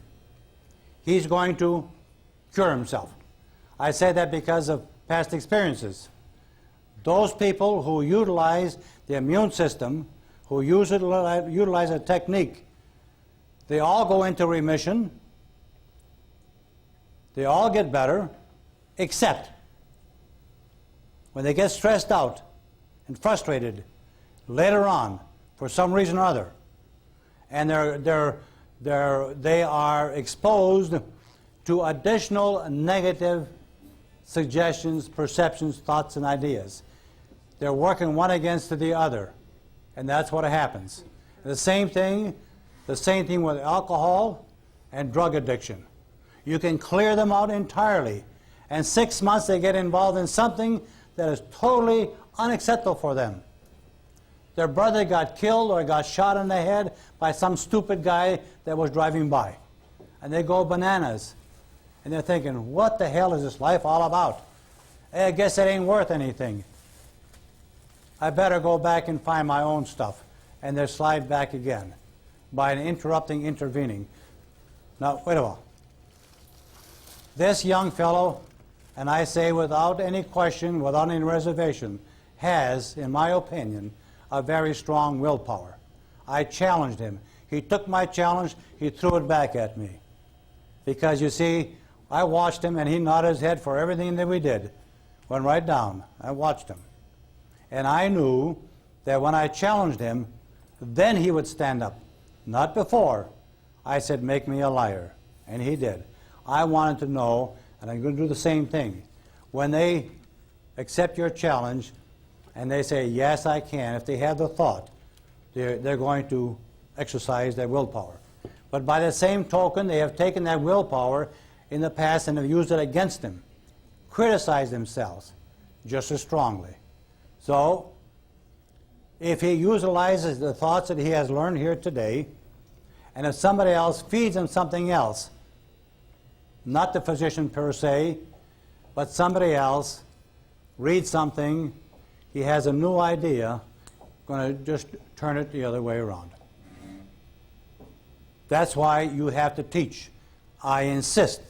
he's going to cure himself. I say that because of past experiences. Those people who utilize the immune system, who utilize a technique, they all go into remission. They all get better, except when they get stressed out and frustrated later on for some reason or other, and they are exposed to additional negative suggestions, perceptions, thoughts, and ideas. They're working one against the other, and that's what happens. The same thing with alcohol and drug addiction. You can clear them out entirely, and 6 months they get involved in something that is totally unacceptable for them. Their brother got killed or got shot in the head by some stupid guy that was driving by. And they go bananas. And they're thinking, what the hell is this life all about? I guess it ain't worth anything. I better go back and find my own stuff. And they slide back again by intervening. Now, wait a while. This young fellow, and I say without any question, without any reservation, has, in my opinion, a very strong willpower. I challenged him. He took my challenge, he threw it back at me. Because you see, I watched him and he nodded his head for everything that we did. Went right down. I watched him. And I knew that when I challenged him, then he would stand up. Not before. I said, make me a liar. And he did. I wanted to know, and I'm going to do the same thing. When they accept your challenge, and they say, yes, I can, if they have the thought, they're going to exercise their willpower. But by the same token, they have taken that willpower in the past and have used it against them, criticized themselves just as strongly. So, if he utilizes the thoughts that he has learned here today, and if somebody else feeds him something else, not the physician per se, but somebody else reads something, he has a new idea, going to just turn it the other way around. That's why you have to teach. I insist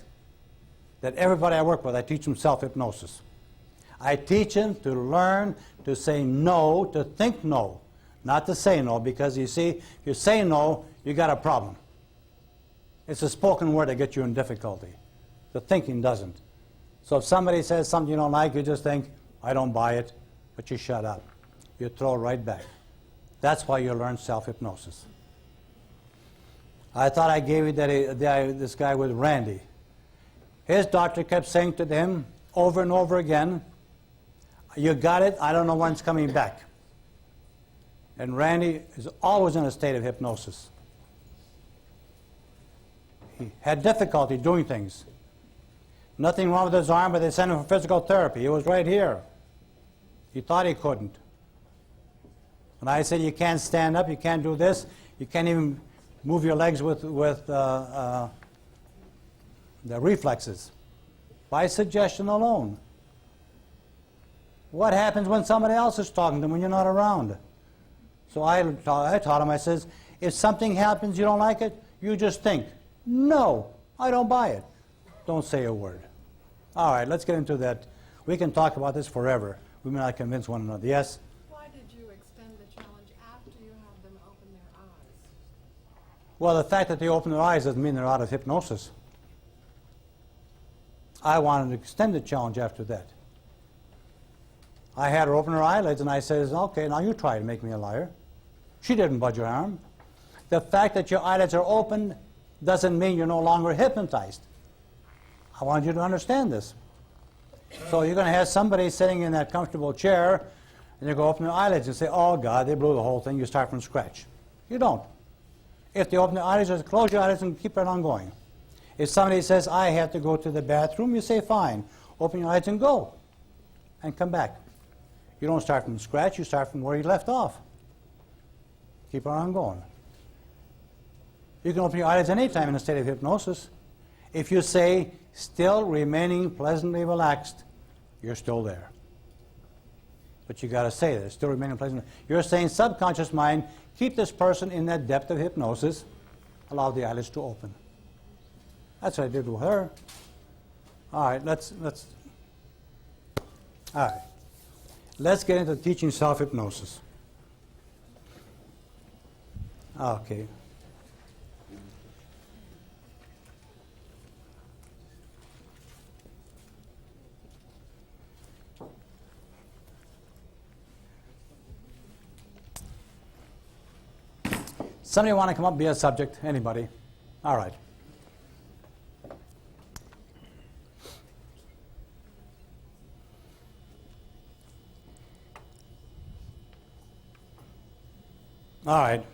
that everybody I work with, I teach them self-hypnosis. I teach them to learn to say no, to think no, not to say no, because you see, if you say no, you got a problem. It's a spoken word that gets you in difficulty. The thinking doesn't. So if somebody says something you don't like, you just think, I don't buy it, but you shut up. You throw it right back. That's why you learn self-hypnosis. I thought I gave you this guy with Randy. His doctor kept saying to him over and over again, you got it, I don't know when it's coming back. And Randy is always in a state of hypnosis. He had difficulty doing things. Nothing wrong with his arm, but they sent him for physical therapy. It was right here. He thought he couldn't. And I said, you can't stand up, you can't do this, you can't even move your legs with the reflexes. By suggestion alone. What happens when somebody else is talking to them when you're not around? So I taught him, I says, if something happens, you don't like it, you just think, no, I don't buy it. Don't say a word. All right, let's get into that. We can talk about this forever. We may not convince one another. Yes? Why did you extend the challenge after you had them open their eyes? Well, the fact that they open their eyes doesn't mean they're out of hypnosis. I wanted to extend the challenge after that. I had her open her eyelids, and I says, okay, now you try to make me a liar. She didn't budge her arm. The fact that your eyelids are open doesn't mean you're no longer hypnotized. I want you to understand this. So you're going to have somebody sitting in that comfortable chair, and you go open their eyelids and say, oh, God, they blew the whole thing. You start from scratch. You don't. If they open their eyelids, just close your eyelids and keep it on going. If somebody says, I have to go to the bathroom, you say, fine. Open your eyes and go. And come back. You don't start from scratch. You start from where you left off. Keep on going. You can open your eyelids anytime in a state of hypnosis. If you say, still remaining pleasantly relaxed, you're still there. But you got to say that, still remaining pleasantly. You're saying, subconscious mind, keep this person in that depth of hypnosis, allow the eyelids to open. That's what I did with her. All right, let's get into teaching self-hypnosis. Okay. Somebody want to come up and be a subject? Anybody? All right. All right.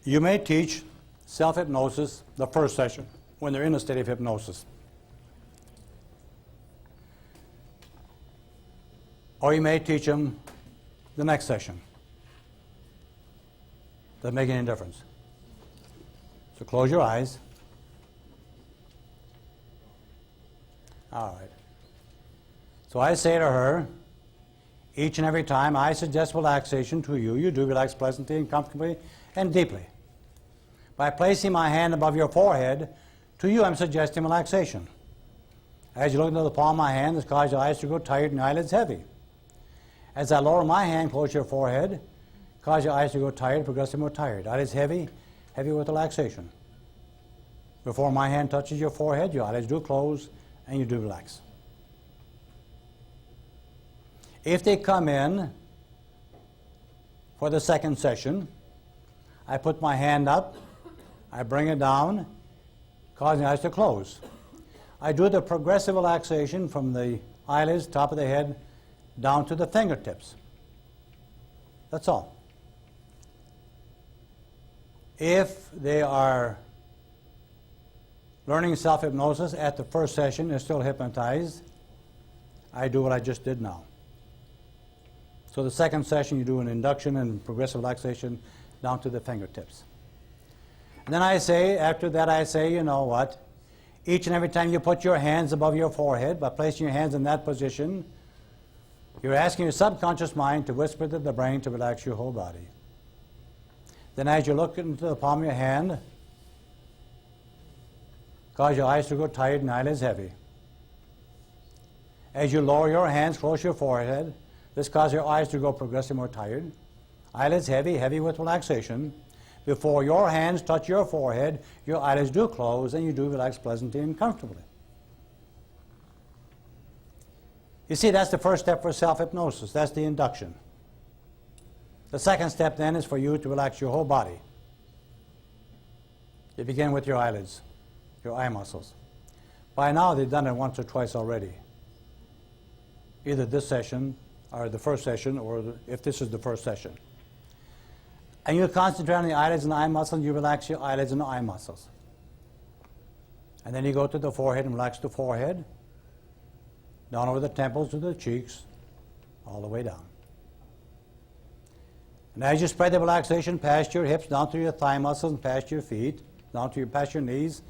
You may teach self-hypnosis the first session when they're in a state of hypnosis. Or you may teach them the next session. Doesn't make any difference. So close your eyes. All right. So I say to her, each and every time I suggest relaxation to you, you do relax pleasantly and comfortably and deeply. By placing my hand above your forehead, to you I'm suggesting relaxation. As you look into the palm of my hand, this causes your eyes to grow tired and your eyelids heavy. As I lower my hand close to your forehead, cause your eyes to go tired, progressively more tired. Eyelids heavy, heavy with relaxation. Before my hand touches your forehead, your eyelids do close and you do relax. If they come in for the second session, I put my hand up, I bring it down, causing the eyes to close. I do the progressive relaxation from the eyelids, top of the head, down to the fingertips. That's all. If they are learning self-hypnosis at the first session, they're still hypnotized, I do what I just did now. So the second session, you do an induction and progressive relaxation down to the fingertips. And then I say, after that I say, you know what? Each and every time you put your hands above your forehead, by placing your hands in that position, you're asking your subconscious mind to whisper to the brain to relax your whole body. Then as you look into the palm of your hand, cause your eyes to go tired and eyelids heavy. As you lower your hands close to your forehead, this causes your eyes to go progressively more tired. Eyelids heavy, heavy with relaxation. Before your hands touch your forehead, your eyelids do close and you do relax pleasantly and comfortably. You see, that's the first step for self-hypnosis. That's the induction. The second step then is for you to relax your whole body. You begin with your eyelids, your eye muscles. By now, they've done it once or twice already. Either this session, or the first session, or if this is the first session. And you concentrate on the eyelids and the eye muscles, and you relax your eyelids and the eye muscles. And then you go to the forehead and relax the forehead, down over the temples to the cheeks, all the way down. And as you spread the relaxation past your hips, down to your thigh muscles, and past your feet, down to past your knees,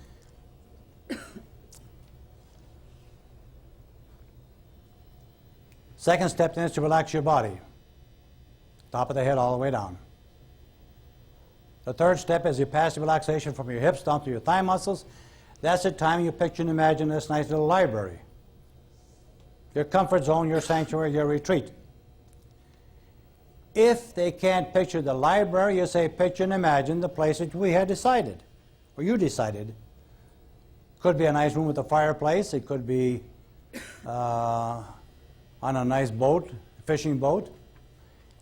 Second step then is to relax your body, top of the head all the way down. The third step is you pass the relaxation from your hips down to your thigh muscles. That's the time you picture and imagine this nice little library. Your comfort zone, your sanctuary, your retreat. If they can't picture the library, you say picture and imagine the place that we had decided, or you decided. Could be a nice room with a fireplace. It could be on a nice boat, fishing boat.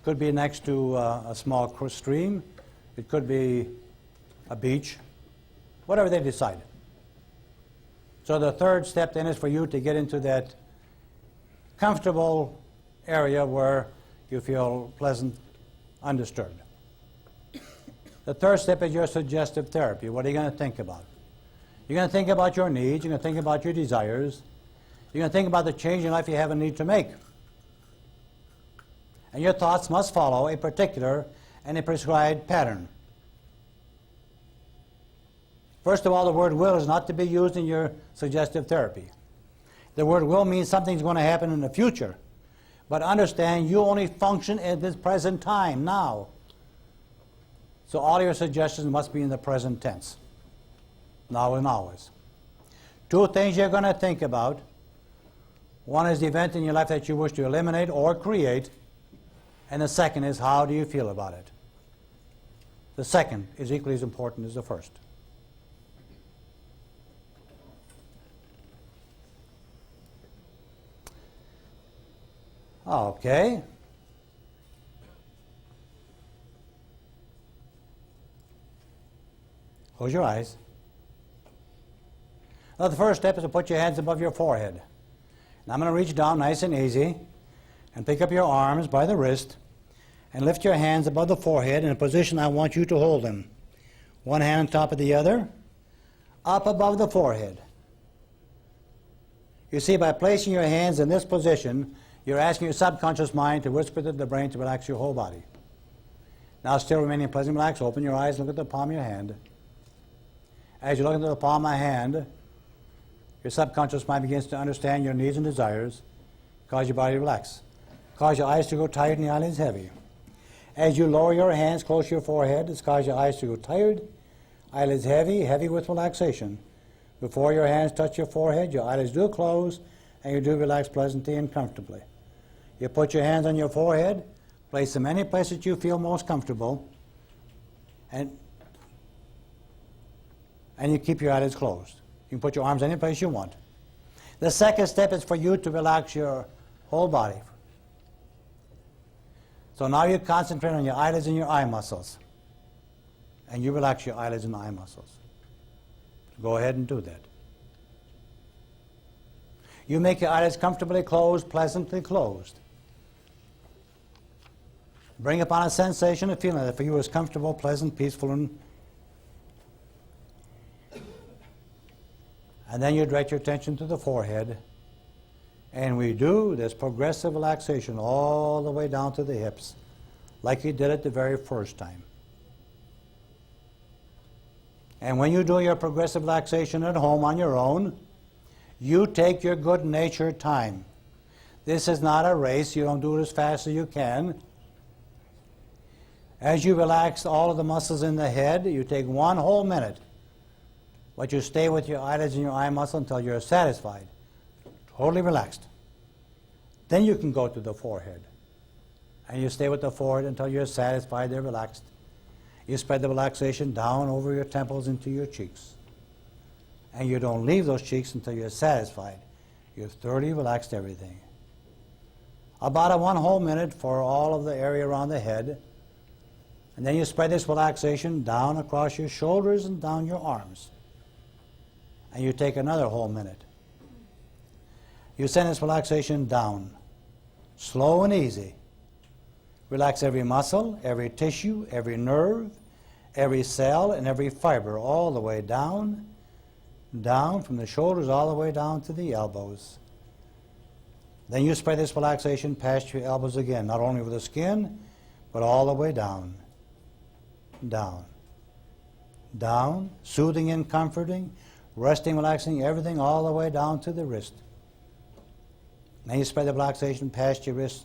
Could be next to a small stream. It could be a beach. Whatever they decide. So the third step then is for you to get into that comfortable area where you feel pleasant, undisturbed. The third step is your suggestive therapy. What are you going to think about? You're going to think about your needs. You're going to think about your desires. You're going to think about the change in life you have a need to make. And your thoughts must follow a particular and a prescribed pattern. First of all, the word will is not to be used in your suggestive therapy. The word will means something's going to happen in the future. But understand, you only function at this present time, now. So all your suggestions must be in the present tense. Now and always. Two things you're going to think about. One is the event in your life that you wish to eliminate or create. And the second is, how do you feel about it? The second is equally as important as the first. Okay. Close your eyes. Now the first step is to put your hands above your forehead. Now I'm going to reach down nice and easy and pick up your arms by the wrist and lift your hands above the forehead in a position I want you to hold them. One hand on top of the other, up above the forehead. You see, by placing your hands in this position, you're asking your subconscious mind to whisper to the brain to relax your whole body. Now, still remaining pleasant, relax, open your eyes, look at the palm of your hand. As you look into the palm of my hand, your subconscious mind begins to understand your needs and desires, cause your body to relax, cause your eyes to go tired and the eyelids heavy. As you lower your hands close to your forehead, it's cause your eyes to go tired, eyelids heavy, heavy with relaxation. Before your hands touch your forehead, your eyelids do close, and you do relax pleasantly and comfortably. You put your hands on your forehead, place them any place that you feel most comfortable, and you keep your eyelids closed. You can put your arms any place you want. The second step is for you to relax your whole body. So now you concentrate on your eyelids and your eye muscles, and you relax your eyelids and eye muscles. Go ahead and do that. You make your eyelids comfortably closed, pleasantly closed. Bring upon a sensation, a feeling that for you is comfortable, pleasant, peaceful, and then you direct your attention to the forehead, and we do this progressive relaxation all the way down to the hips, like you did it the very first time. And when you do your progressive relaxation at home on your own, you take your good-natured time. This is not a race. You don't do it as fast as you can. As you relax all of the muscles in the head, you take 1 whole minute, but you stay with your eyelids and your eye muscle until you're satisfied, totally relaxed. Then you can go to the forehead, and you stay with the forehead until you're satisfied, they're relaxed. You spread the relaxation down over your temples into your cheeks. And you don't leave those cheeks until you're satisfied. You've thoroughly relaxed everything. About 1 whole minute for all of the area around the head. And then you spread this relaxation down across your shoulders and down your arms. And you take another whole minute. You send this relaxation down, slow and easy. Relax every muscle, every tissue, every nerve, every cell, and every fiber, all the way down, down from the shoulders all the way down to the elbows. Then you spread this relaxation past your elbows again, not only over the skin, but all the way down, down, down, soothing and comforting, resting, relaxing, everything all the way down to the wrist. Then you spread the relaxation past your wrists,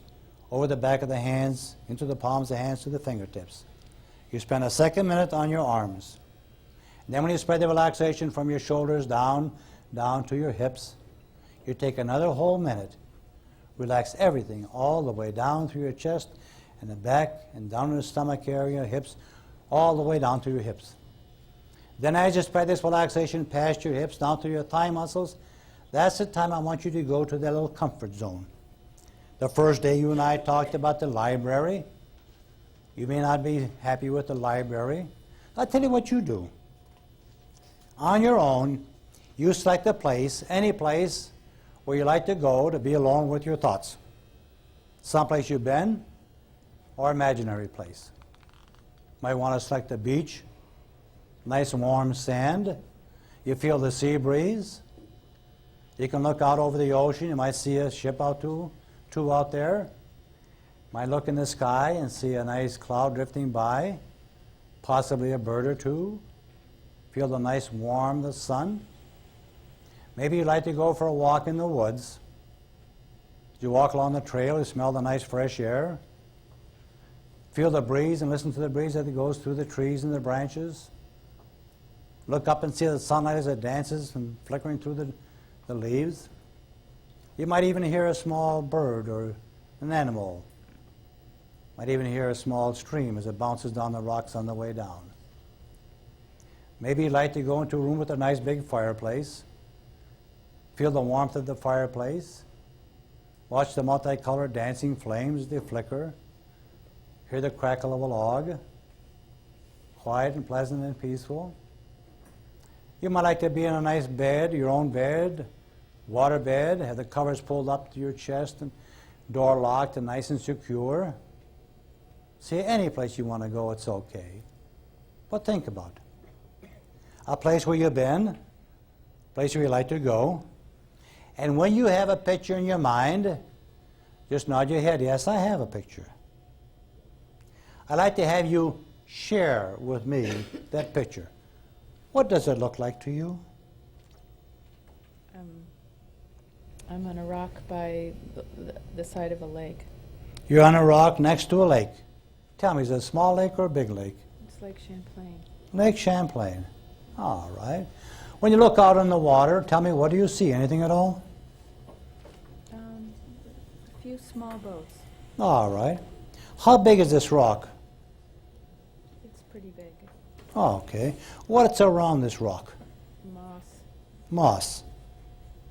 over the back of the hands, into the palms of the hands to the fingertips. You spend a second minute on your arms. And then when you spread the relaxation from your shoulders down to your hips, you take another whole minute. Relax everything all the way down through your chest and the back and down to the stomach area, hips, all the way down to your hips. Then as you spread this relaxation past your hips, down to your thigh muscles, that's the time I want you to go to that little comfort zone. The first day you and I talked about the library. You may not be happy with the library. I'll tell you what you do. On your own, you select a place, any place where you like to go to be alone with your thoughts. Someplace you've been or imaginary place. Might want to select a beach, nice warm sand. You feel the sea breeze. You can look out over the ocean. You might see a ship out two out there. Might look in the sky and see a nice cloud drifting by, possibly a bird or two. Feel the nice warm the sun. Maybe you'd like to go for a walk in the woods. As you walk along the trail, you smell the nice fresh air. Feel the breeze and listen to the breeze as it goes through the trees and the branches. Look up and see the sunlight as it dances and flickering through the leaves. You might even hear a small bird or an animal. Might even hear a small stream as it bounces down the rocks on the way down. Maybe you'd like to go into a room with a nice big fireplace. Feel the warmth of the fireplace. Watch the multicolored dancing flames as they flicker. Hear the crackle of a log. Quiet and pleasant and peaceful. You might like to be in a nice bed, your own bed, water bed, have the covers pulled up to your chest and door locked and nice and secure. See, any place you want to go, it's okay. But think about it. A place where you've been, a place where you like to go. And when you have a picture in your mind, just nod your head, yes, I have a picture. I'd like to have you share with me that picture. What does it look like to you? I'm on a rock by the side of a lake. You're on a rock next to a lake. Tell me, is it a small lake or a big lake? It's Lake Champlain. Lake Champlain. All right. When you look out on the water, tell me, what do you see? Anything at all? A few small boats. All right. How big is this rock? It's pretty big. Okay. What's around this rock? Moss. Moss.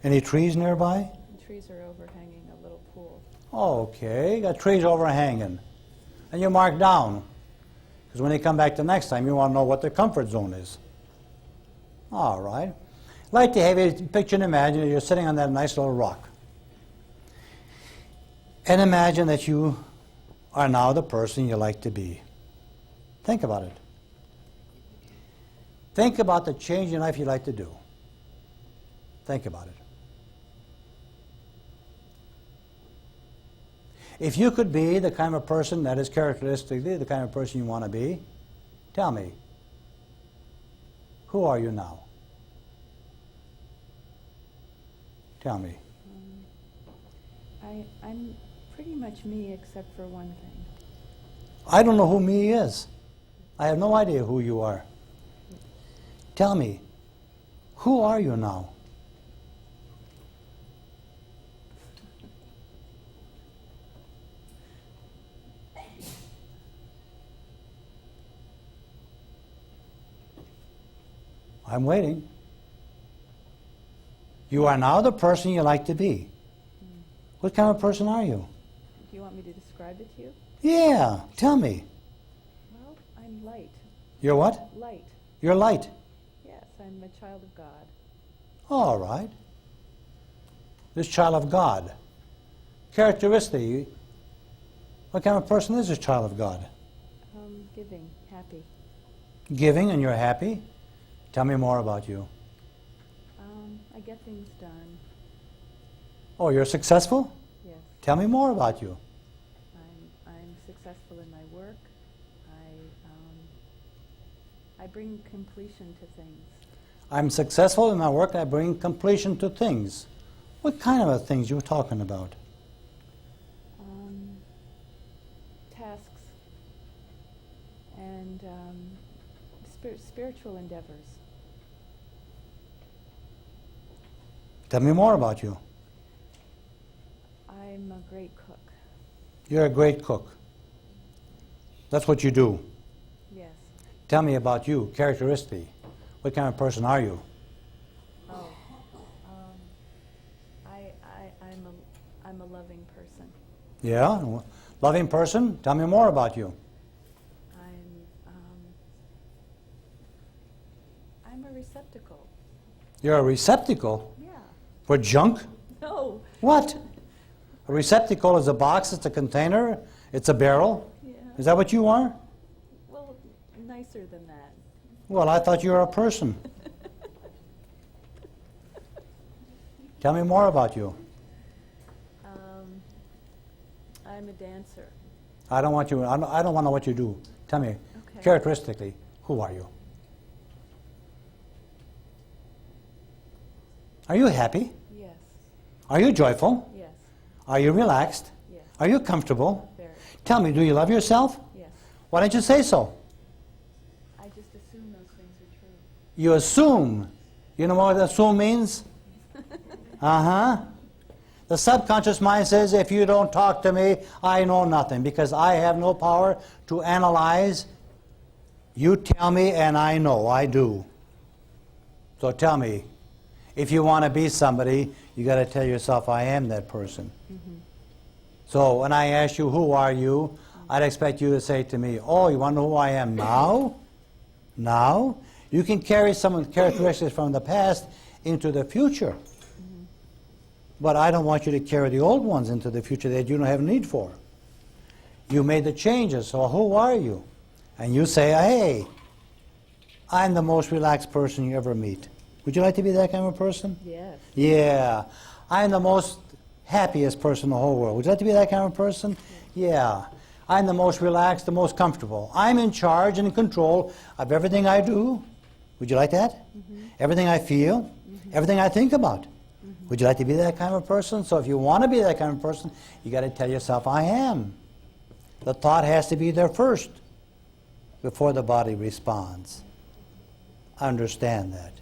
Any trees nearby? The trees are overhanging a little pool. Okay. Got trees overhanging. And you mark down. Because when you come back the next time, you want to know what the comfort zone is. All right. I'd like to have you picture and imagine that you're sitting on that nice little rock. And imagine that you are now the person you like to be. Think about it. Think about the change in life you'd like to do. Think about it. If you could be the kind of person that is characteristically the kind of person you want to be, tell me, who are you now? Tell me. I'm pretty much me except for one thing. I don't know who me is. I have no idea who you are. Tell me, who are you now? I'm waiting. You are now the person you like to be. What kind of person are you? Do you want me to describe it to you? Yeah, tell me. Well, I'm light. You're what? Light. You're light. Yes, I'm a child of God. All right. This child of God. Characteristic. What kind of person is this child of God? Giving, happy. Giving, and you're happy? Tell me more about you. I get things done. Oh, you're successful? Yes. Tell me more about you. I'm successful in my work. I bring completion to things. I'm successful in my work. I bring completion to things. What kind of things you talking about? spiritual endeavors. Tell me more about you. I'm a great cook. You're a great cook. That's what you do. Yes. Tell me about you, characteristically. What kind of person are you? Oh. I'm a loving person. Yeah? Loving person? Tell me more about you. I'm a receptacle. You're a receptacle Yeah. for junk? No. What? A receptacle is a box, it's a container, it's a barrel. Yeah. Is that what you are? Well, nicer than that. Well, I thought you were a person. Tell me more about you. I'm a dancer. I don't want you. I don't want to know what you do. Tell me, Okay. characteristically, who are you? Are you happy? Yes. Are you joyful? Yes. Are you relaxed? Yes. Are you comfortable? Very. Tell me, do you love yourself? Yes. Why don't you say so? I just assume those things are true. You assume. You know what assume means? Uh-huh. The subconscious mind says, if you don't talk to me, I know nothing, because I have no power to analyze. You tell me, and I know, I do. So tell me, if you want to be somebody, you got to tell yourself, I am that person. So when I ask you, who are you, I'd expect you to say to me, oh, you want to know who I am now? Now? You can carry some of the characteristics from the past into the future. But I don't want you to carry the old ones into the future that you don't have need for. You made the changes, so who are you? And you say, hey, I'm the most relaxed person you ever meet. Would you like to be that kind of a person? Yes. Yeah. I'm the most happiest person in the whole world. Would you like to be that kind of person? Yeah. I'm the most relaxed, the most comfortable. I'm in charge and in control of everything I do. Would you like that? Everything I feel, everything I think about. Would you like to be that kind of person? So if you want to be that kind of person, you got to tell yourself, I am. The thought has to be there first before the body responds. Understand that.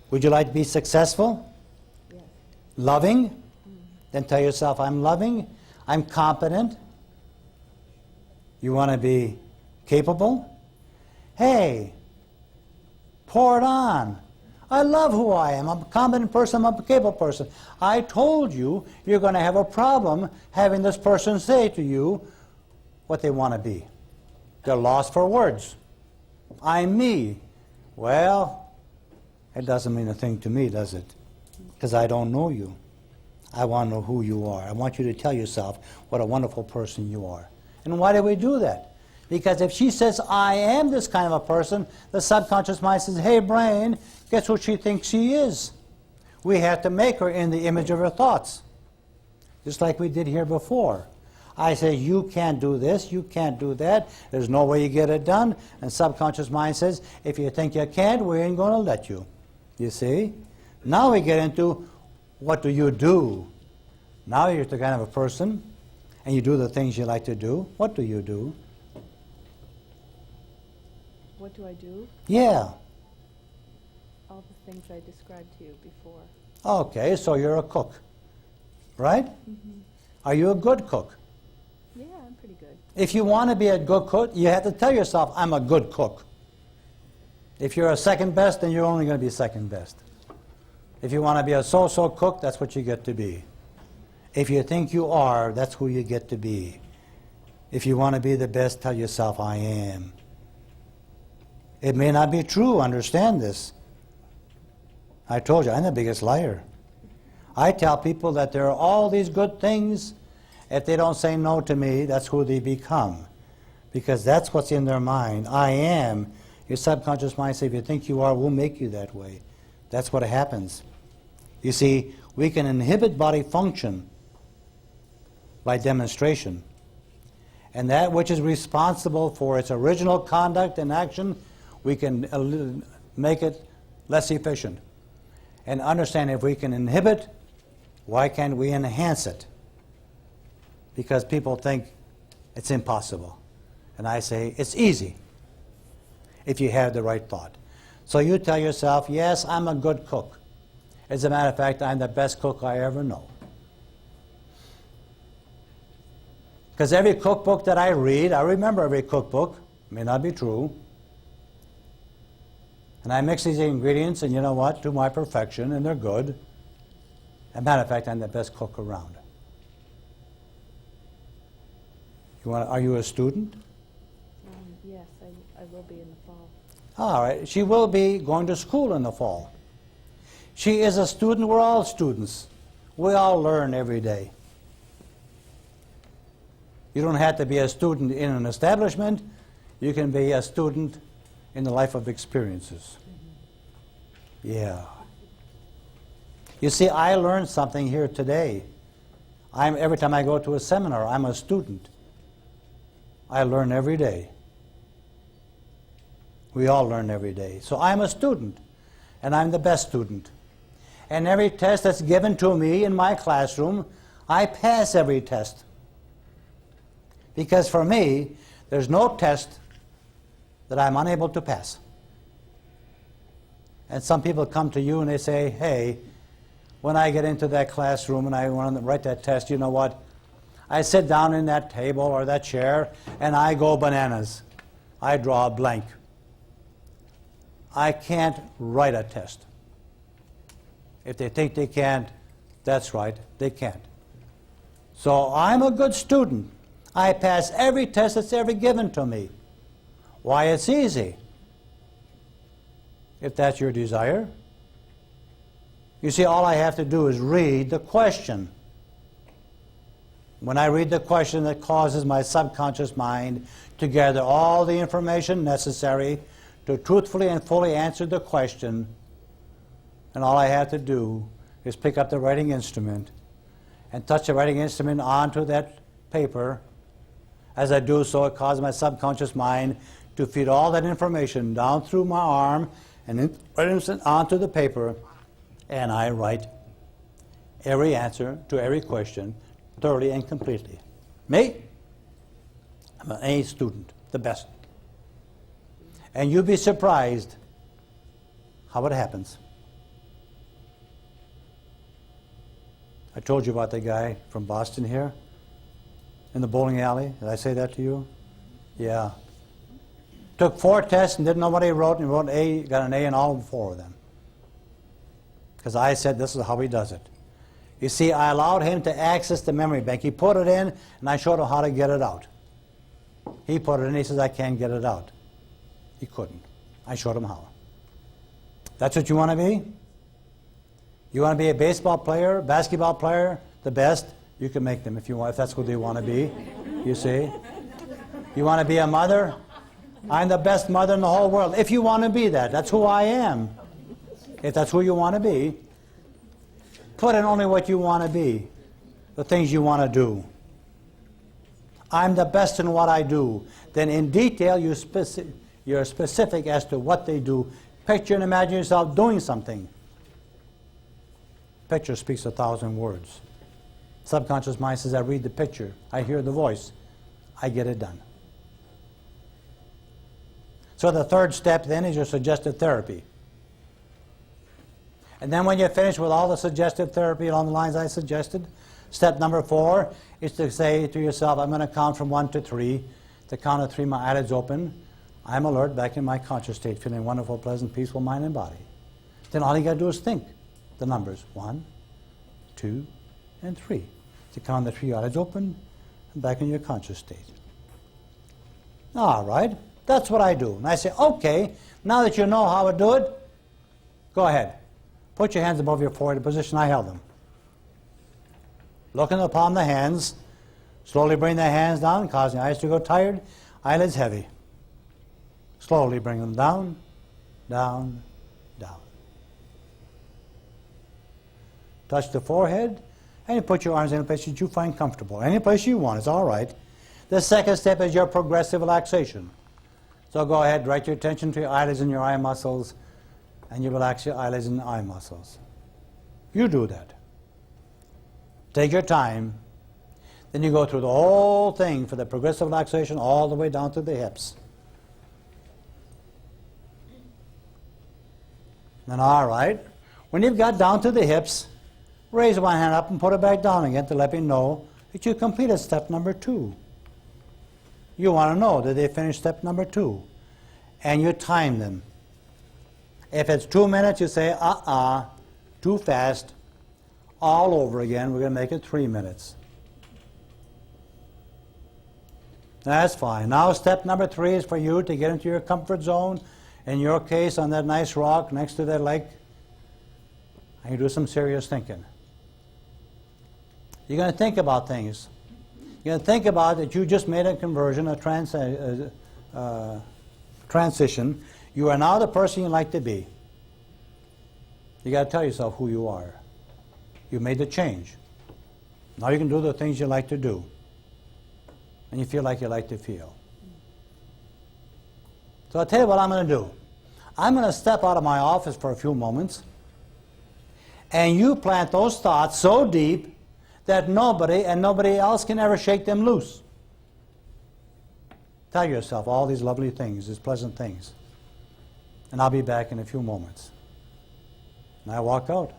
Would you like to be successful? Yes. Loving? Then tell yourself, I'm loving, I'm competent. You want to be capable? Hey, pour it on. I love who I am. I'm a competent person, I'm a capable person. I told you you're going to have a problem having this person say to you what they want to be. They're lost for words. I'm me. Well, it doesn't mean a thing to me, does it? Because I don't know you. I want to know who you are. I want you to tell yourself what a wonderful person you are. And why do we do that? Because if she says, I am this kind of a person, the subconscious mind says, hey, brain, guess who she thinks she is? We have to make her in the image of her thoughts. Just like we did here before. I say, you can't do this, you can't do that, there's no way you get it done. And subconscious mind says, if you think you can't, we ain't going to let you. You see? Now we get into, what do you do? Now you're the kind of a person, and you do the things you like to do. What do you do? What do I do? Yeah. All the things I described to you before. Okay, so you're a cook, right? Are you a good cook? Yeah, I'm pretty good. If you want to be a good cook, you have to tell yourself, I'm a good cook. If you're a second best, then you're only going to be second best. If you want to be a so-so cook, that's what you get to be. If you think you are, that's who you get to be. If you want to be the best, tell yourself, I am. It may not be true, understand this. I told you, I'm the biggest liar. I tell people that there are all these good things. If they don't say no to me, that's who they become. Because that's what's in their mind. I am. Your subconscious mind says, if you think you are, we'll make you that way. That's what happens. You see, we can inhibit body function by demonstration. And that which is responsible for its original conduct and action, we can make it less efficient. And understand, if we can inhibit, why can't we enhance it? Because people think it's impossible. And I say, it's easy. if you have the right thought. So you tell yourself, yes, I'm a good cook. As a matter of fact, I'm the best cook I ever know. Because every cookbook that I read, I remember every cookbook, may not be true. And I mix these ingredients, and you know what, to my perfection, and they're good. As a matter of fact, I'm the best cook around. Are you a student? Yes, I will be in the fall. All right. She will be going to school in the fall. She is a student. We're all students. We all learn every day. You don't have to be a student in an establishment. You can be a student in the life of experiences. Yeah. You see, I learned something here today. Every time I go to a seminar, I'm a student. I learn every day. We all learn every day. So I'm a student, and I'm the best student. And every test that's given to me in my classroom, I pass every test. Because for me, there's no test that I'm unable to pass. And some people come to you and they say, hey, when I get into that classroom and I want to write that test, you know what? I sit down in that table or that chair and I go bananas. I draw a blank. I can't write a test. If they think they can't, that's right, they can't. So I'm a good student. I pass every test that's ever given to me. Why, it's easy. If that's your desire. You see, all I have to do is read the question. When I read the question, that causes my subconscious mind to gather all the information necessary to truthfully and fully answer the question. And all I have to do is pick up the writing instrument and touch the writing instrument onto that paper. As I do so, it causes my subconscious mind to feed all that information down through my arm and onto the paper, and I write every answer to every question thoroughly and completely. Me? I'm an A student, the best. And you'd be surprised how it happens. I told you about the guy from Boston here in the bowling alley. Did I say that to you? Yeah. Took 4 tests and didn't know what he wrote, and he wrote A, got an A in all 4 of them. Because I said this is how he does it. You see, I allowed him to access the memory bank. He put it in, and I showed him how to get it out. He put it in, he says, I can't get it out. He couldn't. I showed him how. That's what you want to be? You want to be a baseball player, basketball player, the best? You can make them if you want, if that's what they want to be. You see? You want to be a mother? I'm the best mother in the whole world. If you want to be that, that's who I am. If that's who you want to be, put in only what you want to be, the things you want to do. I'm the best in what I do. Then in detail, you're specific as to what they do. Picture and imagine yourself doing something. Picture speaks 1,000 words. Subconscious mind says, I read the picture, I hear the voice, I get it done. So the third step then is your suggestive therapy. And then when you're finished with all the suggestive therapy along the lines I suggested, step number 4 is to say to yourself, I'm going to count from 1 to 3. The count of 3, my eyelids open. I'm alert, back in my conscious state, feeling wonderful, pleasant, peaceful mind and body. Then all you got to do is think the numbers. 1, 2, and 3. To count the 3, eyelids open, and back in your conscious state. All right, that's what I do. And I say, okay, now that you know how to do it, go ahead. Put your hands above your forehead, the position I held them. Look in the palm of the hands. Slowly bring the hands down, causing the eyes to go tired, eyelids heavy. Slowly bring them down, down, down. Touch the forehead, and you put your arms in a place that you find comfortable. Any place you want, it's all right. The second step is your progressive relaxation. So go ahead, direct your attention to your eyelids and your eye muscles, and you relax your eyelids and eye muscles. You do that. Take your time. Then you go through the whole thing for the progressive relaxation all the way down to the hips. Then all right. When you've got down to the hips, raise one hand up and put it back down again to let me know that you completed step number 2. You want to know that they finished step number 2. And you time them. If it's 2 minutes, you say, too fast. All over again. We're going to make it 3 minutes. That's fine. Now step number 3 is for you to get into your comfort zone. In your case, on that nice rock next to that lake, and you do some serious thinking. You're going to think about things. You're going to think about that you just made a conversion, a transition. You are now the person you like to be. You got to tell yourself who you are. You made the change. Now you can do the things you like to do. And you feel like you like to feel. So I'll tell you what I'm going to do. I'm going to step out of my office for a few moments, and you plant those thoughts so deep that nobody else can ever shake them loose. Tell yourself all these lovely things, these pleasant things. And I'll be back in a few moments. And I walk out.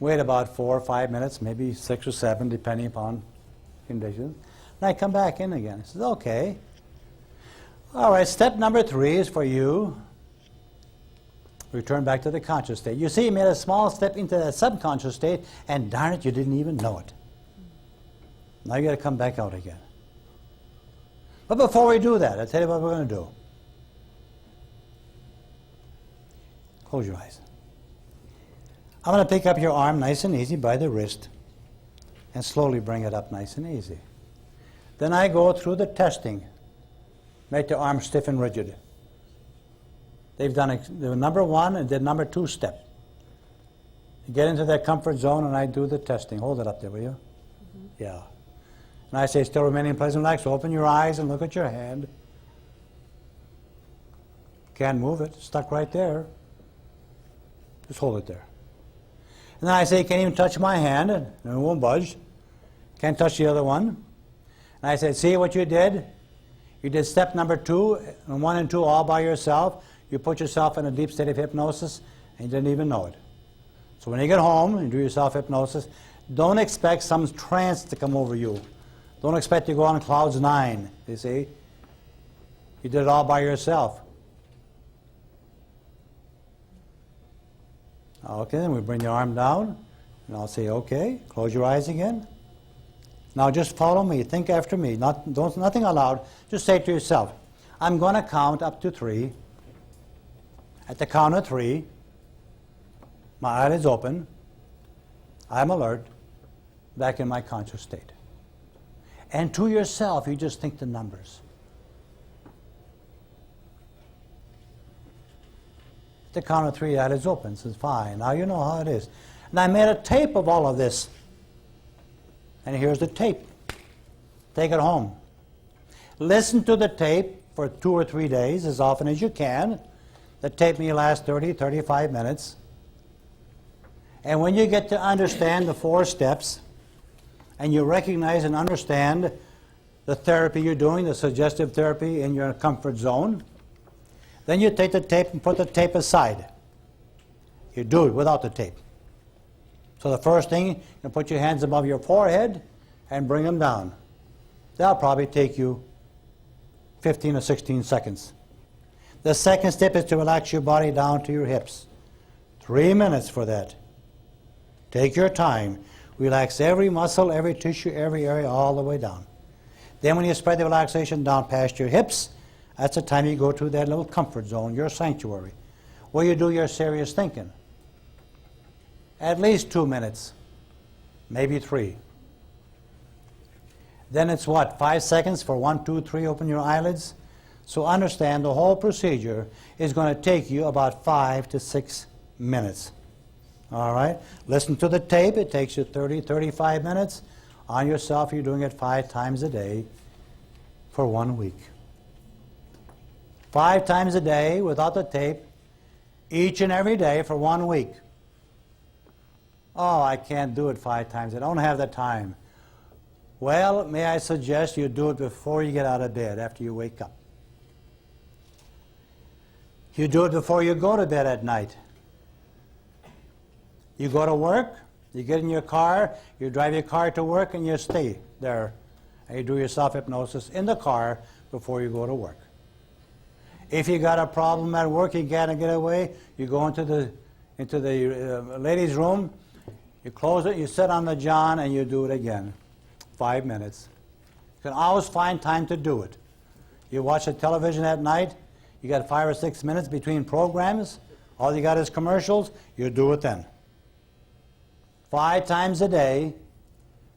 Wait about 4 or 5 minutes, maybe 6 or 7, depending upon conditions. And I come back in again. I says, okay. All right, step number 3 is for you. Return back to the conscious state. You see, you made a small step into that subconscious state, and darn it, you didn't even know it. Now you got to come back out again. But before we do that, I'll tell you what we're going to do. Close your eyes. I'm going to pick up your arm nice and easy by the wrist and slowly bring it up nice and easy. Then I go through the testing. Make the arm stiff and rigid. They've done the number 1 and did number 2 step. You get into that comfort zone and I do the testing. Hold it up there, will you? Mm-hmm. Yeah. And I say, still remaining pleasant, relaxed. So open your eyes and look at your hand. Can't move it. Stuck right there. Just hold it there. And then I say, you can't even touch my hand, and it won't budge. Can't touch the other one. And I said, see what you did? You did step number 2, and 1 and 2 all by yourself. You put yourself in a deep state of hypnosis, and you didn't even know it. So when you get home and do your self-hypnosis, don't expect some trance to come over you. Don't expect to go on clouds 9, you see. You did it all by yourself. Okay, then we bring your arm down, and I'll say, okay, close your eyes again. Now just follow me, think after me, nothing aloud. Just say to yourself, I'm going to count up to 3. At the count of 3, my eyelids open, I'm alert, back in my conscious state. And to yourself, you just think the numbers. The count of 3, eyelids open. Says, fine. Now you know how it is. And I made a tape of all of this. And here's the tape. Take it home. Listen to the tape for 2 or 3 days, as often as you can. The tape may last 30, 35 minutes. And when you get to understand the 4 steps, and you recognize and understand the therapy you're doing, the suggestive therapy in your comfort zone, then you take the tape and put the tape aside. You do it without the tape. So the first thing, you put your hands above your forehead and bring them down. That'll probably take you 15 or 16 seconds. The second step is to relax your body down to your hips. 3 minutes for that. Take your time. Relax every muscle, every tissue, every area, all the way down. Then when you spread the relaxation down past your hips, that's the time you go to that little comfort zone, your sanctuary, where you do your serious thinking. At least 2 minutes, maybe 3. Then it's what, 5 seconds for 1, 2, 3, open your eyelids? So understand the whole procedure is going to take you about 5 to 6 minutes. All right? Listen to the tape. It takes you 30, 35 minutes. On yourself, you're doing it 5 times a day for 1 week. 5 times a day without the tape, each and every day for 1 week. Oh, I can't do it 5 times. I don't have the time. Well, may I suggest you do it before you get out of bed, after you wake up. You do it before you go to bed at night. You go to work, you get in your car, you drive your car to work, and you stay there. And you do your self-hypnosis in the car before you go to work. If you got a problem at work, you can't get away, you go into the ladies' room, you close it, you sit on the john, and you do it again. 5 minutes. You can always find time to do it. You watch the television at night, you got 5 or 6 minutes between programs, all you got is commercials, you do it then. 5 times a day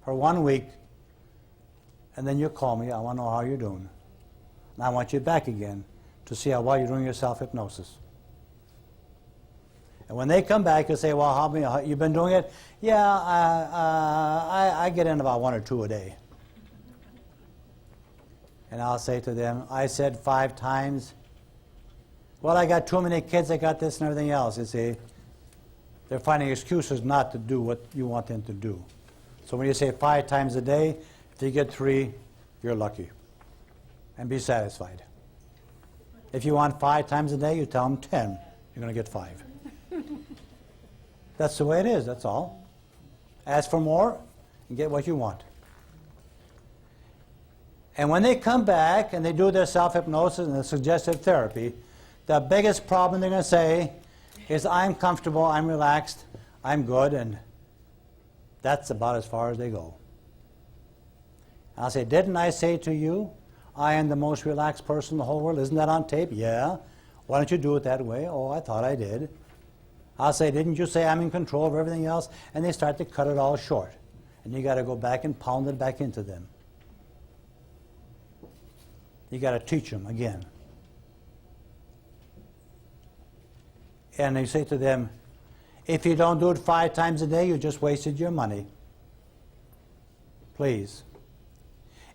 for 1 week, and then you call me, I want to know how you're doing. And I want you back again to see how well you're doing your self-hypnosis. And when they come back, you say, well, how you've been doing it? Yeah, I get in about 1 or 2 a day. And I'll say to them, I said 5 times. Well, I got too many kids, I got this and everything else. You see, they're finding excuses not to do what you want them to do. So when you say 5 times a day, if you get 3, you're lucky. And be satisfied. If you want 5 times a day, you tell them 10. You're going to get 5. That's the way it is, that's all. Ask for more and get what you want. And when they come back and they do their self-hypnosis and the suggestive therapy, the biggest problem they're going to say is, I'm comfortable, I'm relaxed, I'm good, and that's about as far as they go. I'll say, didn't I say to you, I am the most relaxed person in the whole world? Isn't that on tape? Yeah. Why don't you do it that way? Oh, I thought I did. I'll say, didn't you say I'm in control of everything else? And they start to cut it all short. And you got to go back and pound it back into them. You got to teach them again. And you say to them, if you don't do it 5 times a day, you just wasted your money. Please.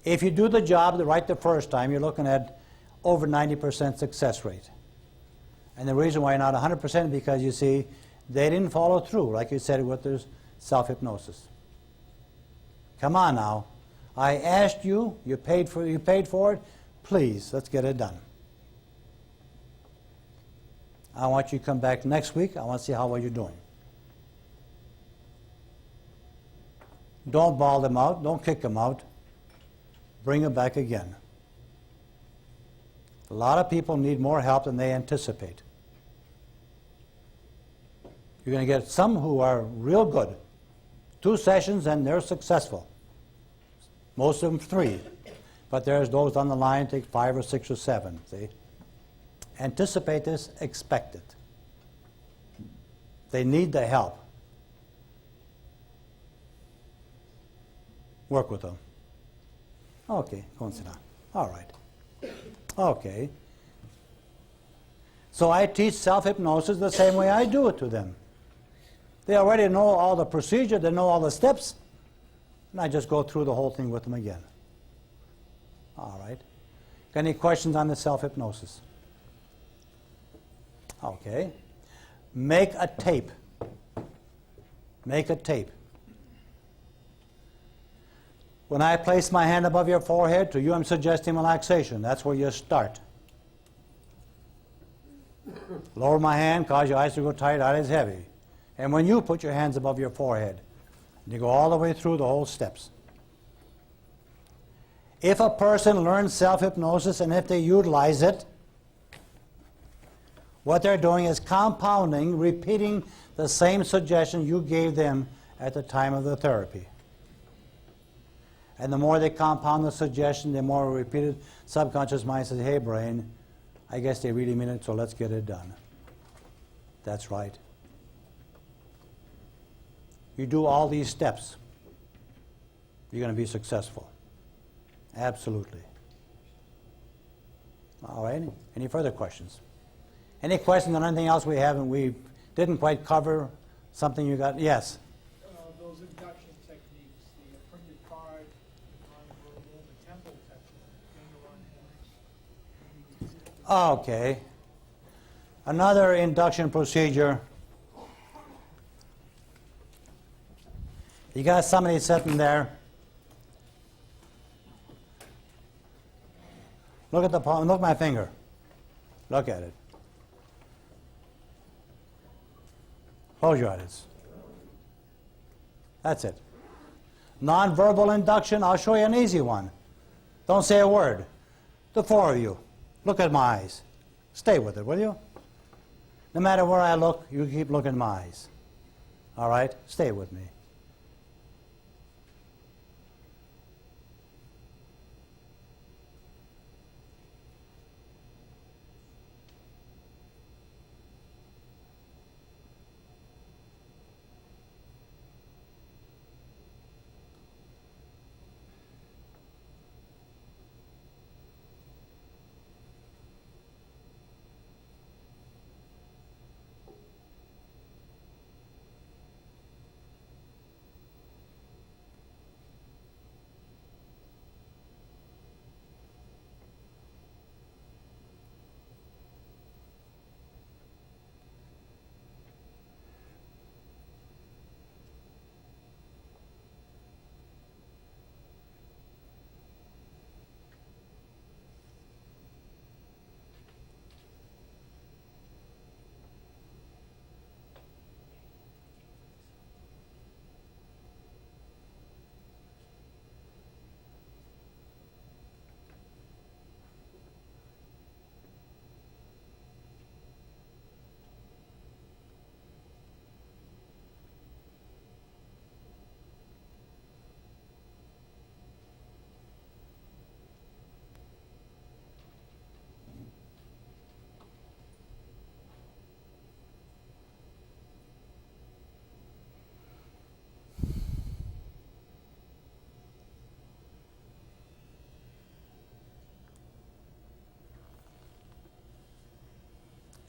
If you do the job right the first time, you're looking at over 90% success rate. And the reason why you're not 100% is because, you see, they didn't follow through, like you said, with their self-hypnosis. Come on now. I asked you, you paid for it, please, let's get it done. I want you to come back next week. I want to see how well you're doing. Don't bawl them out. Don't kick them out. Bring them back again. A lot of people need more help than they anticipate. You're going to get some who are real good. 2 sessions and they're successful. Most of them 3. But there's those on the line take 5 or 6 or 7. See? Anticipate this, expect it. They need the help. Work with them. Okay, go and sit down. All right. Okay. So I teach self-hypnosis the same way I do it to them. They already know all the procedure, they know all the steps, and I just go through the whole thing with them again. All right. Any questions on the self-hypnosis? Okay. Make a tape. Make a tape. When I place my hand above your forehead, to you I'm suggesting relaxation. That's where you start. Lower my hand, cause your eyes to go tight, eyes heavy. And when you put your hands above your forehead, you go all the way through the whole steps. If a person learns self-hypnosis and if they utilize it, what they're doing is compounding, repeating the same suggestion you gave them at the time of the therapy. And the more they compound the suggestion, the more repeated subconscious mind says, hey brain, I guess they really mean it, so let's get it done. That's right. You do all these steps, you're going to be successful. Absolutely. All right. Any further questions? Any questions on anything else we didn't quite cover? Something you got? Yes. Those induction techniques, the printed card, the temple technique, Okay. Another induction procedure. You got somebody sitting there. Look at the palm. Look at my finger. Look at it. Close your eyelids. That's it. Nonverbal induction, I'll show you an easy one. Don't say a word. The four of you, look at my eyes. Stay with it, will you? No matter where I look, you keep looking in my eyes. All right? Stay with me.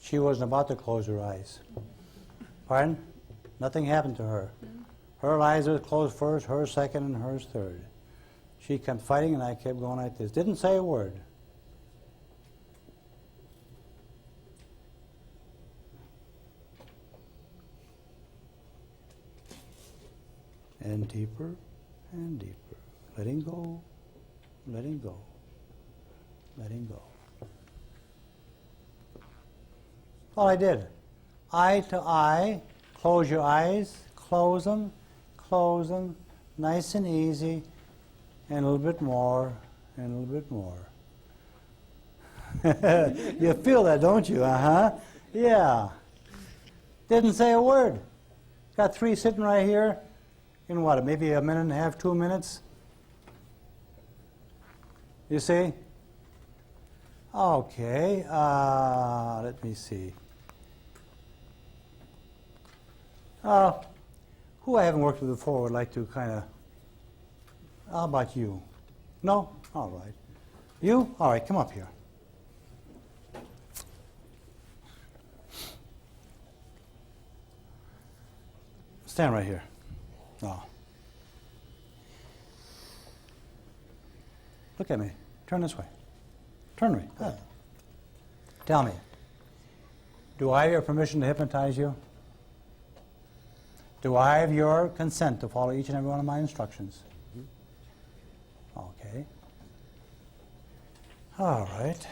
She wasn't about to close her eyes. Pardon? Nothing happened to her. Her eyes were closed first, hers second, and hers third. She kept fighting, and I kept going like this. Didn't say a word. And deeper, and deeper. Letting go, letting go, letting go. All I did. Eye to eye, close your eyes, close them, nice and easy, and a little bit more, and a little bit more. You feel that, don't you? Uh-huh. Yeah. Didn't say a word. Got three sitting right here in what, maybe a minute and a half, 2 minutes? You see? Okay, let me see. Who I haven't worked with before would like to kind of, how about you? No? All right. You? All right, come up here. Stand right here. Oh. Look at me. Turn this way. Turn to me. Tell me, do I have your permission to hypnotize you? Do I have your consent to follow each and every one of my instructions? Okay. All right.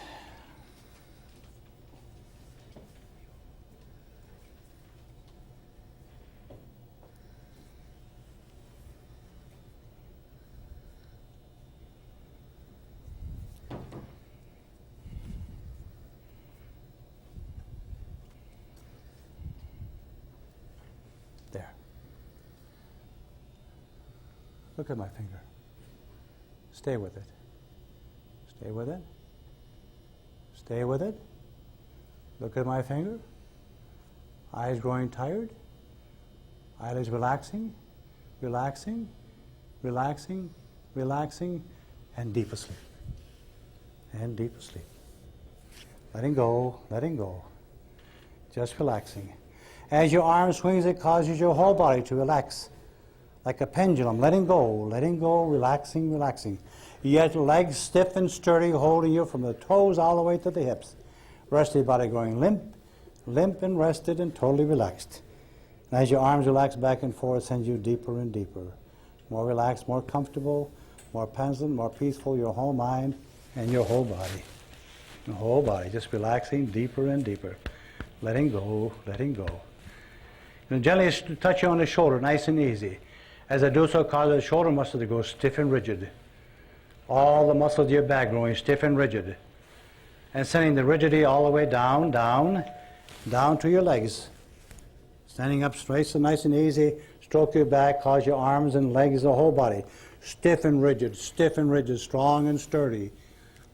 There. Look at my finger. Stay with it. Stay with it. Stay with it. Look at my finger. Eyes growing tired. Eyelids relaxing, relaxing, relaxing, relaxing, and deep asleep. And deep asleep. Letting go, letting go. Just relaxing. As your arm swings, it causes your whole body to relax. Like a pendulum, letting go, relaxing, relaxing. Yet legs stiff and sturdy, holding you from the toes all the way to the hips. Rest of your body going limp, limp and rested and totally relaxed. And as your arms relax back and forth, it sends you deeper and deeper. More relaxed, more comfortable, more pleasant, more peaceful, your whole mind and your whole body. The whole body, just relaxing deeper and deeper. Letting go, letting go. And gently touch you on the shoulder, nice and easy. As I do so, cause the shoulder muscle to go stiff and rigid. All the muscles of your back growing stiff and rigid. And sending the rigidity all the way down, down, down to your legs. Standing up straight, so nice and easy. Stroke your back, cause your arms and legs, the whole body. Stiff and rigid, strong and sturdy.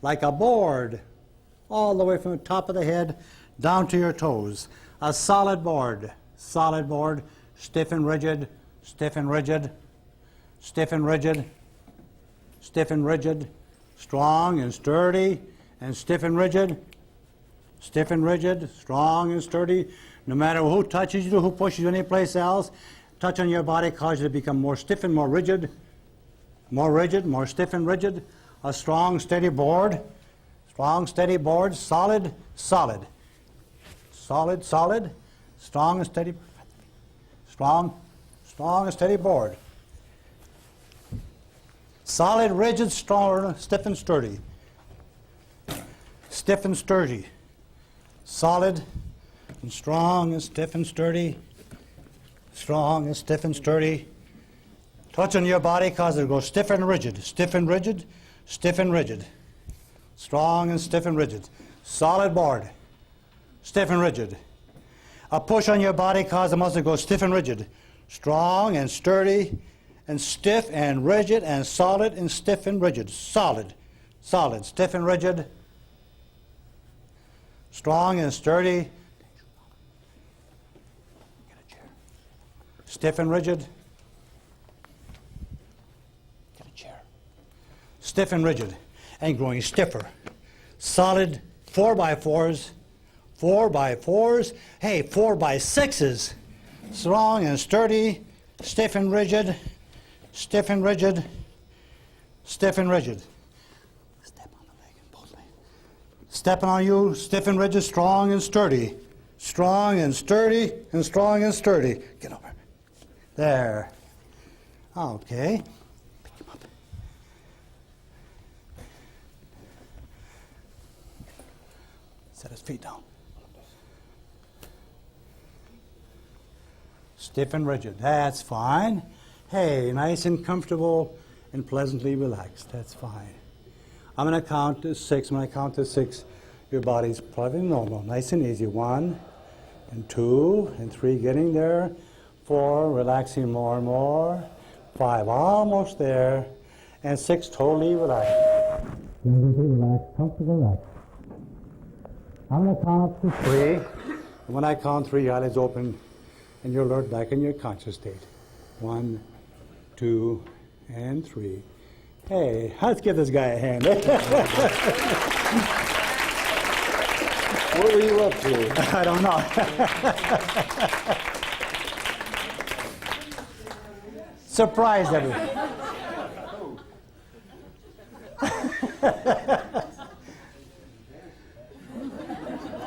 Like a board. All the way from the top of the head down to your toes. A solid board, stiff and rigid, stiff and rigid, stiff and rigid, stiff and rigid, strong and sturdy, and stiff and rigid, strong and sturdy. No matter who touches you, who pushes you anyplace else, touch on your body causes you to become more stiff and more rigid, more stiff and rigid. A strong, steady board, solid, solid, strong and steady, strong and steady board. Solid, rigid, strong, stiff and sturdy. Stiff and sturdy. Solid and strong and stiff and sturdy. Strong and stiff and sturdy. Touch on your body cause it goes stiff and rigid, stiff and rigid, stiff and rigid. Strong and stiff and rigid. Solid board. Stiff and rigid. A push on your body cause the muscle to go stiff and rigid. Strong and sturdy and stiff and rigid and solid and stiff and rigid. Solid, stiff and rigid. Strong and sturdy. Get a chair. Stiff and rigid. Get a chair. Stiff and rigid. And growing stiffer. Solid 4x4s. 4x4s. Hey, 4x6s. Strong and sturdy. Stiff and rigid. Stiff and rigid. Stiff and rigid. Step on the leg and both legs. Stepping on you, stiff and rigid, strong and sturdy. Strong and sturdy and strong and sturdy. Get over. There. Okay. Pick him up. Set his feet down. Stiff and rigid. That's fine. Hey, nice and comfortable and pleasantly relaxed. That's fine. I'm going to count to 6. When I count to 6, your body's probably normal. Nice and easy. 1 and 2 and 3, getting there. 4, relaxing more and more. 5, almost there. And 6, totally relaxed. Relaxed, comfortable, relaxed. I'm going to count up to 3. And when I count 3, your eyelids open and you're alert back in your conscious state. 1, 2, and 3. Hey, let's give this guy a hand. What were you up to? I don't know. Surprised everyone.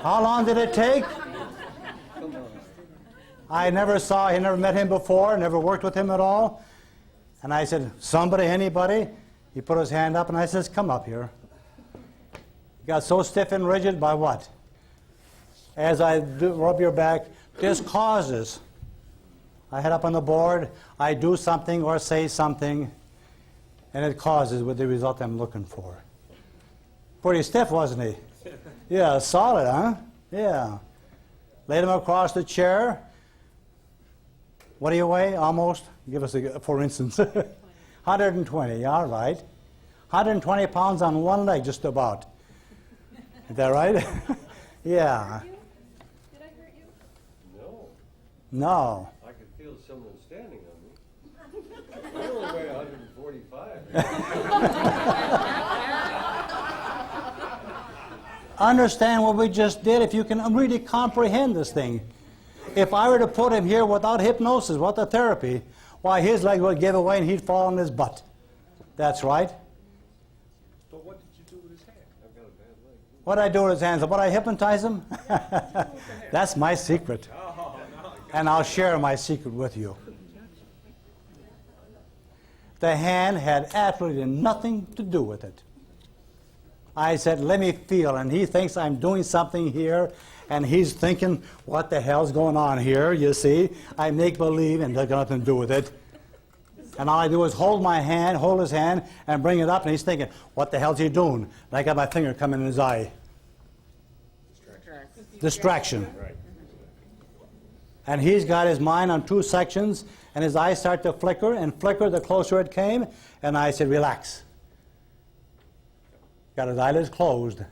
How long did it take? I never met him before, never worked with him at all. And I said, somebody, anybody? He put his hand up and I says, come up here. He got so stiff and rigid by what? As I rub your back, this causes. I head up on the board, I do something or say something, and it causes with the result I'm looking for. Pretty stiff, wasn't he? Yeah, solid, huh? Yeah. Laid him across the chair. What do you weigh? Almost? Give us a, for instance. 120, all right. 120 pounds on one leg, just about. Is that right? Yeah. Did I hurt you? No. No. I could feel someone standing on me. I only weigh 145. Understand what we just did if you can really comprehend this thing. If I were to put him here without hypnosis, without the therapy, why his leg would give away and he'd fall on his butt. That's right. But what did you do with his hand? I've got a bad leg. What did I do with his hands? What, I hypnotize him? That's my secret. And I'll share my secret with you. The hand had absolutely nothing to do with it. I said, let me feel, and he thinks I'm doing something here, And he's thinking, what the hell's going on here, you see? I make believe, and it's got nothing to do with it. And all I do is hold his hand, and bring it up, and he's thinking, what the hell's he doing? And I got my finger coming in his eye. Distraction. And he's got his mind on two sections, and his eyes start to flicker and flicker the closer it came, and I said, relax. Got his eyelids closed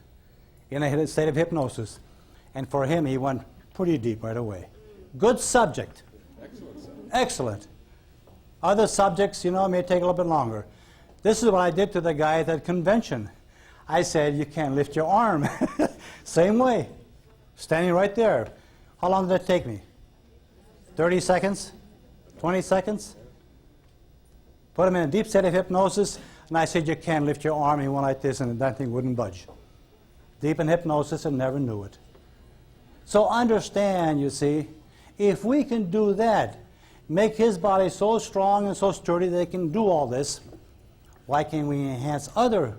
in a state of hypnosis. And for him, he went pretty deep right away. Good subject. Excellent. Other subjects, may take a little bit longer. This is what I did to the guy at that convention. I said, you can't lift your arm. Same way. Standing right there. How long did it take me? 30 seconds? 20 seconds? Put him in a deep state of hypnosis, and I said, you can't lift your arm. He went like this, and that thing wouldn't budge. Deep in hypnosis and never knew it. So understand, you see, if we can do that, make his body so strong and so sturdy that he can do all this, why can't we enhance other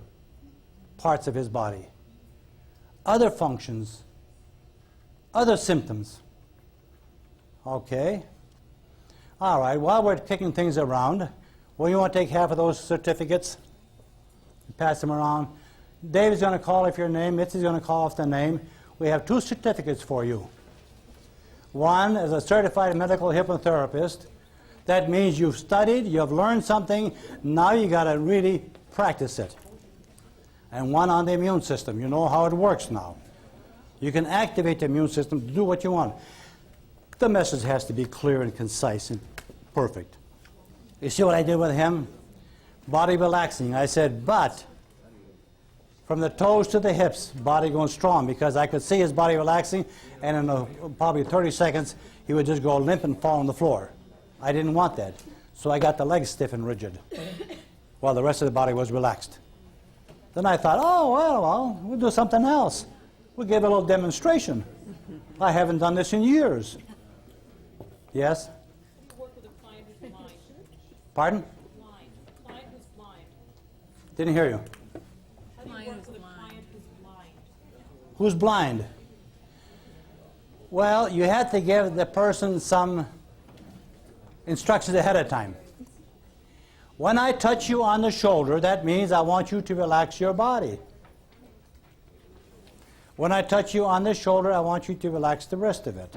parts of his body, other functions, other symptoms? Okay. All right, while we're kicking things around, well, you want to take half of those certificates and pass them around. David's going to call off your name. Mitzi's going to call off the name. We have 2 certificates for you. One is a certified medical hypnotherapist. That means you've studied, you've learned something, now you got to really practice it. And one on the immune system. You know how it works now. You can activate the immune system to do what you want. The message has to be clear and concise and perfect. You see what I did with him? Body relaxing. I said, but from the toes to the hips, body going strong, because I could see his body relaxing, and in probably 30 seconds, he would just go limp and fall on the floor. I didn't want that. So I got the legs stiff and rigid, while the rest of the body was relaxed. Then I thought, oh, well, we'll do something else. We'll give a little demonstration. I haven't done this in years. Yes? You work with a client who's blind. Pardon? Blind. A client who's blind. Didn't hear you. How do you work with a client who's blind? Who's blind? Well, you have to give the person some instructions ahead of time. When I touch you on the shoulder, that means I want you to relax your body. When I touch you on the shoulder, I want you to relax the rest of it.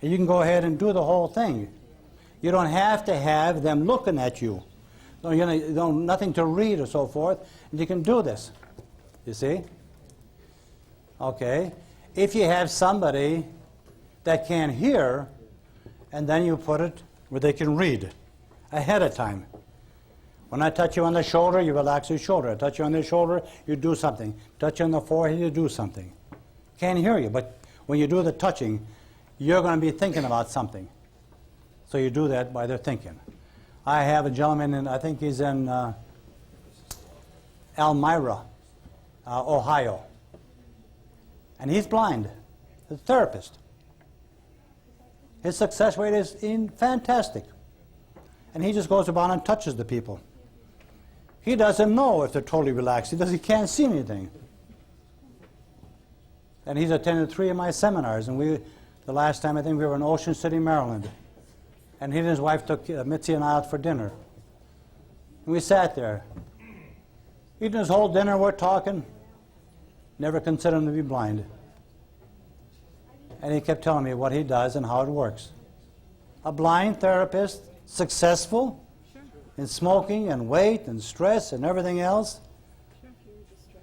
And you can go ahead and do the whole thing. You don't have to have them looking at you. Nothing to read or so forth. And you can do this. You see? Okay. If you have somebody that can't hear, and then you put it where they can read ahead of time. When I touch you on the shoulder, you relax your shoulder. I touch you on the shoulder, you do something. Touch you on the forehead, you do something. Can't hear you, but when you do the touching, you're going to be thinking about something. So you do that by their thinking. I have a gentleman, and I think he's in Elmira, Ohio. And he's blind. He's a therapist. His success rate is fantastic. And he just goes about and touches the people. He doesn't know if they're totally relaxed. He can't see anything. And he's attended 3 of my seminars. And the last time I think we were in Ocean City, Maryland. And he and his wife took Mitzi and I out for dinner. And we sat there. Eating his whole dinner, we're talking. Never considered him to be blind. And he kept telling me what he does and how it works. A blind therapist, successful in smoking and weight and stress and everything else.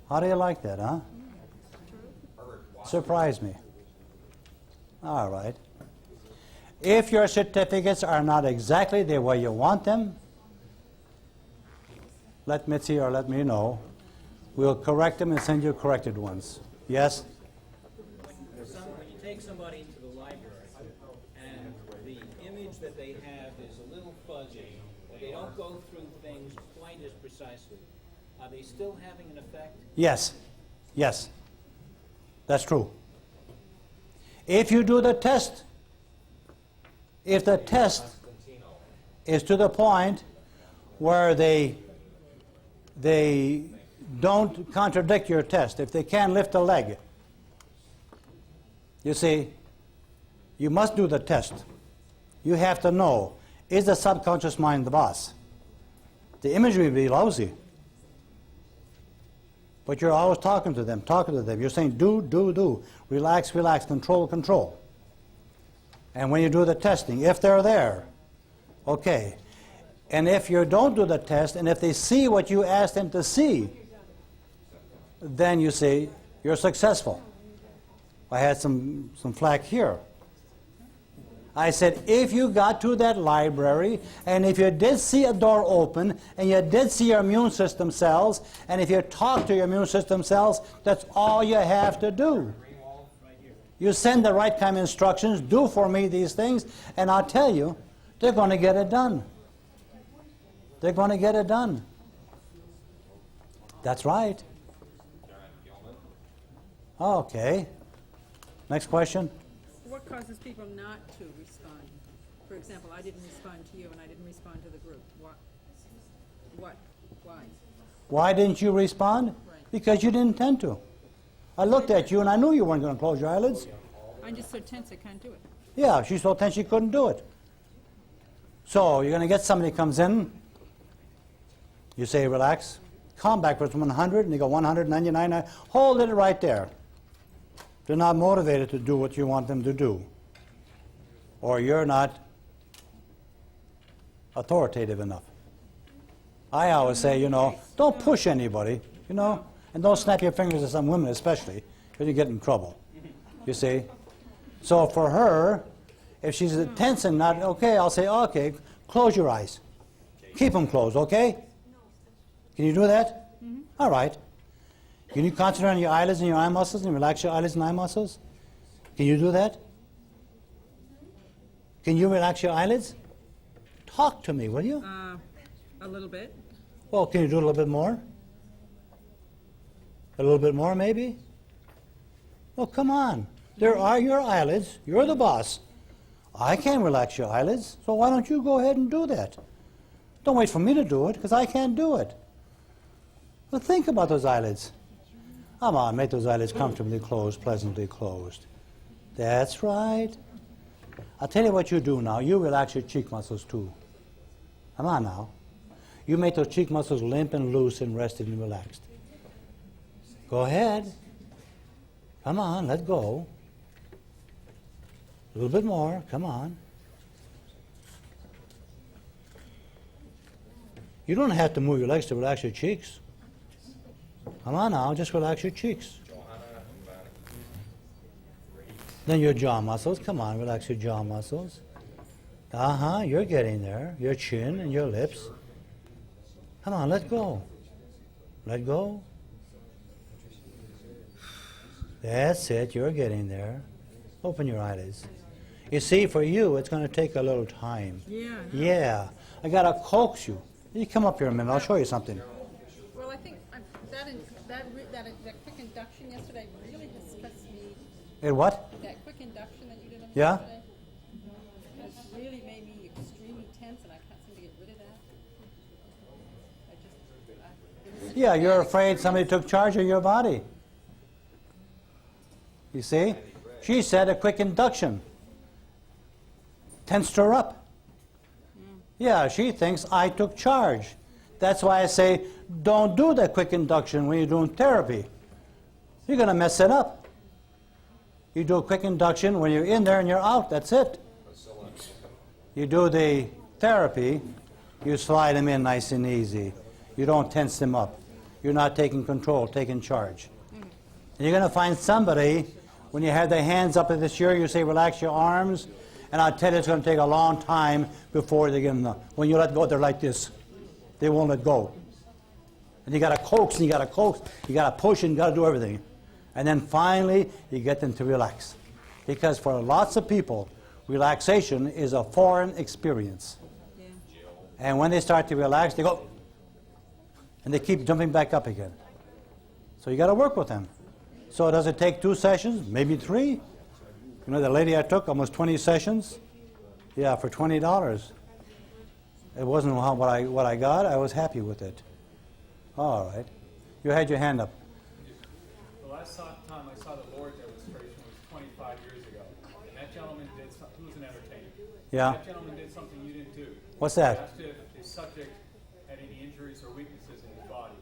How do you like that, huh? Surprised me. All right. If your certificates are not exactly the way you want them, let Mitzi or let me know. We'll correct them and send you corrected ones. Yes? When you take somebody to the library and the image that they have is a little fuzzy, they don't go through things quite as precisely, are they still having an effect? Yes. Yes. That's true. If you do the test, if the test is to the point where they don't contradict your test, if they can't lift a leg, You see, you must do the test. You have to know, is the subconscious mind the boss? The imagery will be lousy. But you're always talking to them. You're saying, do, do, do. Relax, relax, control, control. And when you do the testing, if they're there, okay. And if you don't do the test, and if they see what you asked them to see, then you say, you're successful. I had some flack here. I said, if you got to that library, and if you did see a door open, and you did see your immune system cells, and if you talk to your immune system cells, that's all you have to do. You send the right kind of instructions, do for me these things, and I'll tell you, they're going to get it done. They're going to get it done. That's right. Okay. Next question. What causes people not to respond? For example, I didn't respond to you and I didn't respond to the group. Why? Why didn't you respond? Right. Because you didn't intend to. I looked at you and I knew you weren't going to close your eyelids. I'm just so tense I can't do it. Yeah, she's so tense she couldn't do it. So you're going to get somebody comes in, you say relax, count backwards from 100, and you go 199, hold it right there. They're not motivated to do what you want them to do. Or you're not authoritative enough. I always say, don't push anybody, and don't snap your fingers at some women especially, because you get in trouble, you see. So for her, if she's tense and not okay, I'll say, okay, close your eyes. Keep them closed, okay? Can you do that? Mm-hmm. All right. Can you concentrate on your eyelids and your eye muscles and relax your eyelids and eye muscles? Can you do that? Can you relax your eyelids? Talk to me, will you? A little bit. Well, can you do a little bit more? A little bit more, maybe? Well, come on. There are your eyelids. You're the boss. I can't relax your eyelids, so why don't you go ahead and do that? Don't wait for me to do it, because I can't do it. But think about those eyelids. Come on, make those eyelids comfortably closed, pleasantly closed. That's right. I'll tell you what you do now. You relax your cheek muscles, too. Come on now. You make those cheek muscles limp and loose and rested and relaxed. Go ahead. Come on, let go. A little bit more. Come on. You don't have to move your legs to relax your cheeks. Come on now, just relax your cheeks. Then your jaw muscles. Come on, relax your jaw muscles. You're getting there. Your chin and your lips. Come on, let go. Let go. That's it, you're getting there. Open your eyelids. You see, for you, it's going to take a little time. Yeah. Yeah. I got to coax you. You come up here a minute, I'll show you something. Well, I think that quick induction yesterday really disgusts me. What? That quick induction that you did on me Yeah? yesterday has really made me extremely tense, and I can't seem to get rid of that. Yeah, you're afraid somebody took charge of your body. You see? She said a quick induction tensed her up. Yeah, she thinks I took charge. That's why I say, don't do that quick induction when you're doing therapy. You're going to mess it up. You do a quick induction when you're in there and you're out. That's it. You do the therapy, you slide them in nice and easy. You don't tense them up. You're not taking control, taking charge. And you're going to find somebody, when you have their hands up at this year, you say, relax your arms. And I'll tell you, it's going to take a long time before they get them. When you let go, they're like this. They won't let go. And you got to coax, and you got to coax, you got to push, and you got to do everything. And then finally, you get them to relax. Because for lots of people, relaxation is a foreign experience. Yeah. And when they start to relax, they go, and they keep jumping back up again. So you got to work with them. So does it take 2 sessions? Maybe 3? The lady I took, almost 20 sessions. Yeah, for $20. It wasn't what I got. I was happy with it. All right. You had your hand up. The last time I saw the Lord demonstration was 25 years gentleman did something, he was an entertainer. Yeah. That gentleman did something you didn't do. What's He that? asked if his subject had any injuries or weaknesses in his body.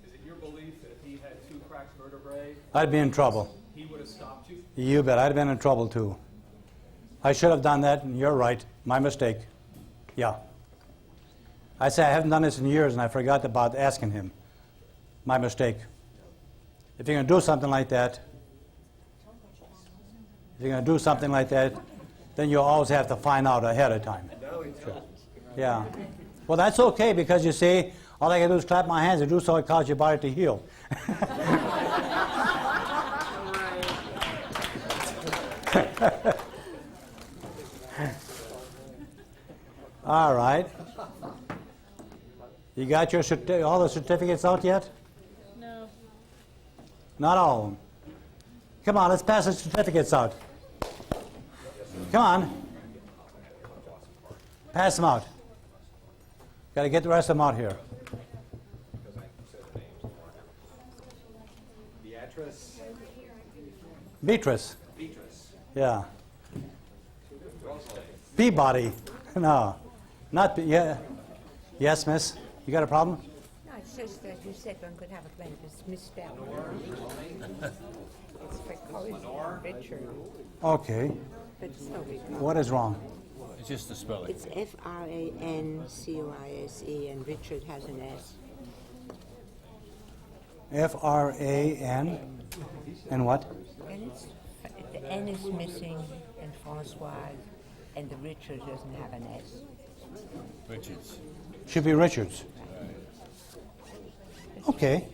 Is it your belief that if he had 2 cracked vertebrae, I'd be in trouble. he would have stopped you? You bet. I'd have been in trouble too. I should have done that, and you're right. My mistake. Yeah. I say I haven't done this in years, and I forgot about asking him. My mistake. If you're going to do something like that, then you always have to find out ahead of time. Yeah. Well, that's okay, because you see, all I can do is clap my hands and do so it causes your body to heal. All right. You got your all the certificates out yet? No. Not all of them. Come on, let's pass the certificates out. Come on. Pass them out. Got to get the rest of them out here. Beatrice. Beatrice. Beatrice. Yeah. Peabody. No. Not, yeah. Yes, miss? You got a problem? No, it's just that you said one could have a claim. It's misspelled. It's for Richard. Okay. But it's no big deal. What is wrong? It's just the spelling. It's F-R-A-N-C-O-I-S-E, and Richard has an S. F-R-A-N and what? And it's, the N is missing in Francois, and the Richard doesn't have an S. Richards. Should be Richards. Okay.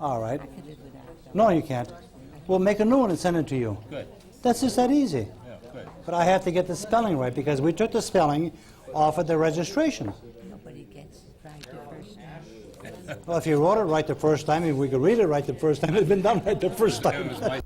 All right. I can live without that. No, you can't. We'll make a new one and send it to you. Good. That's just that easy. Yeah, good. But I have to get the spelling right because we took the spelling off of the registration. Nobody gets it right the first time. Well, if you wrote it right the first time, if we could read it right the first time, it'd been done right the first It time. was my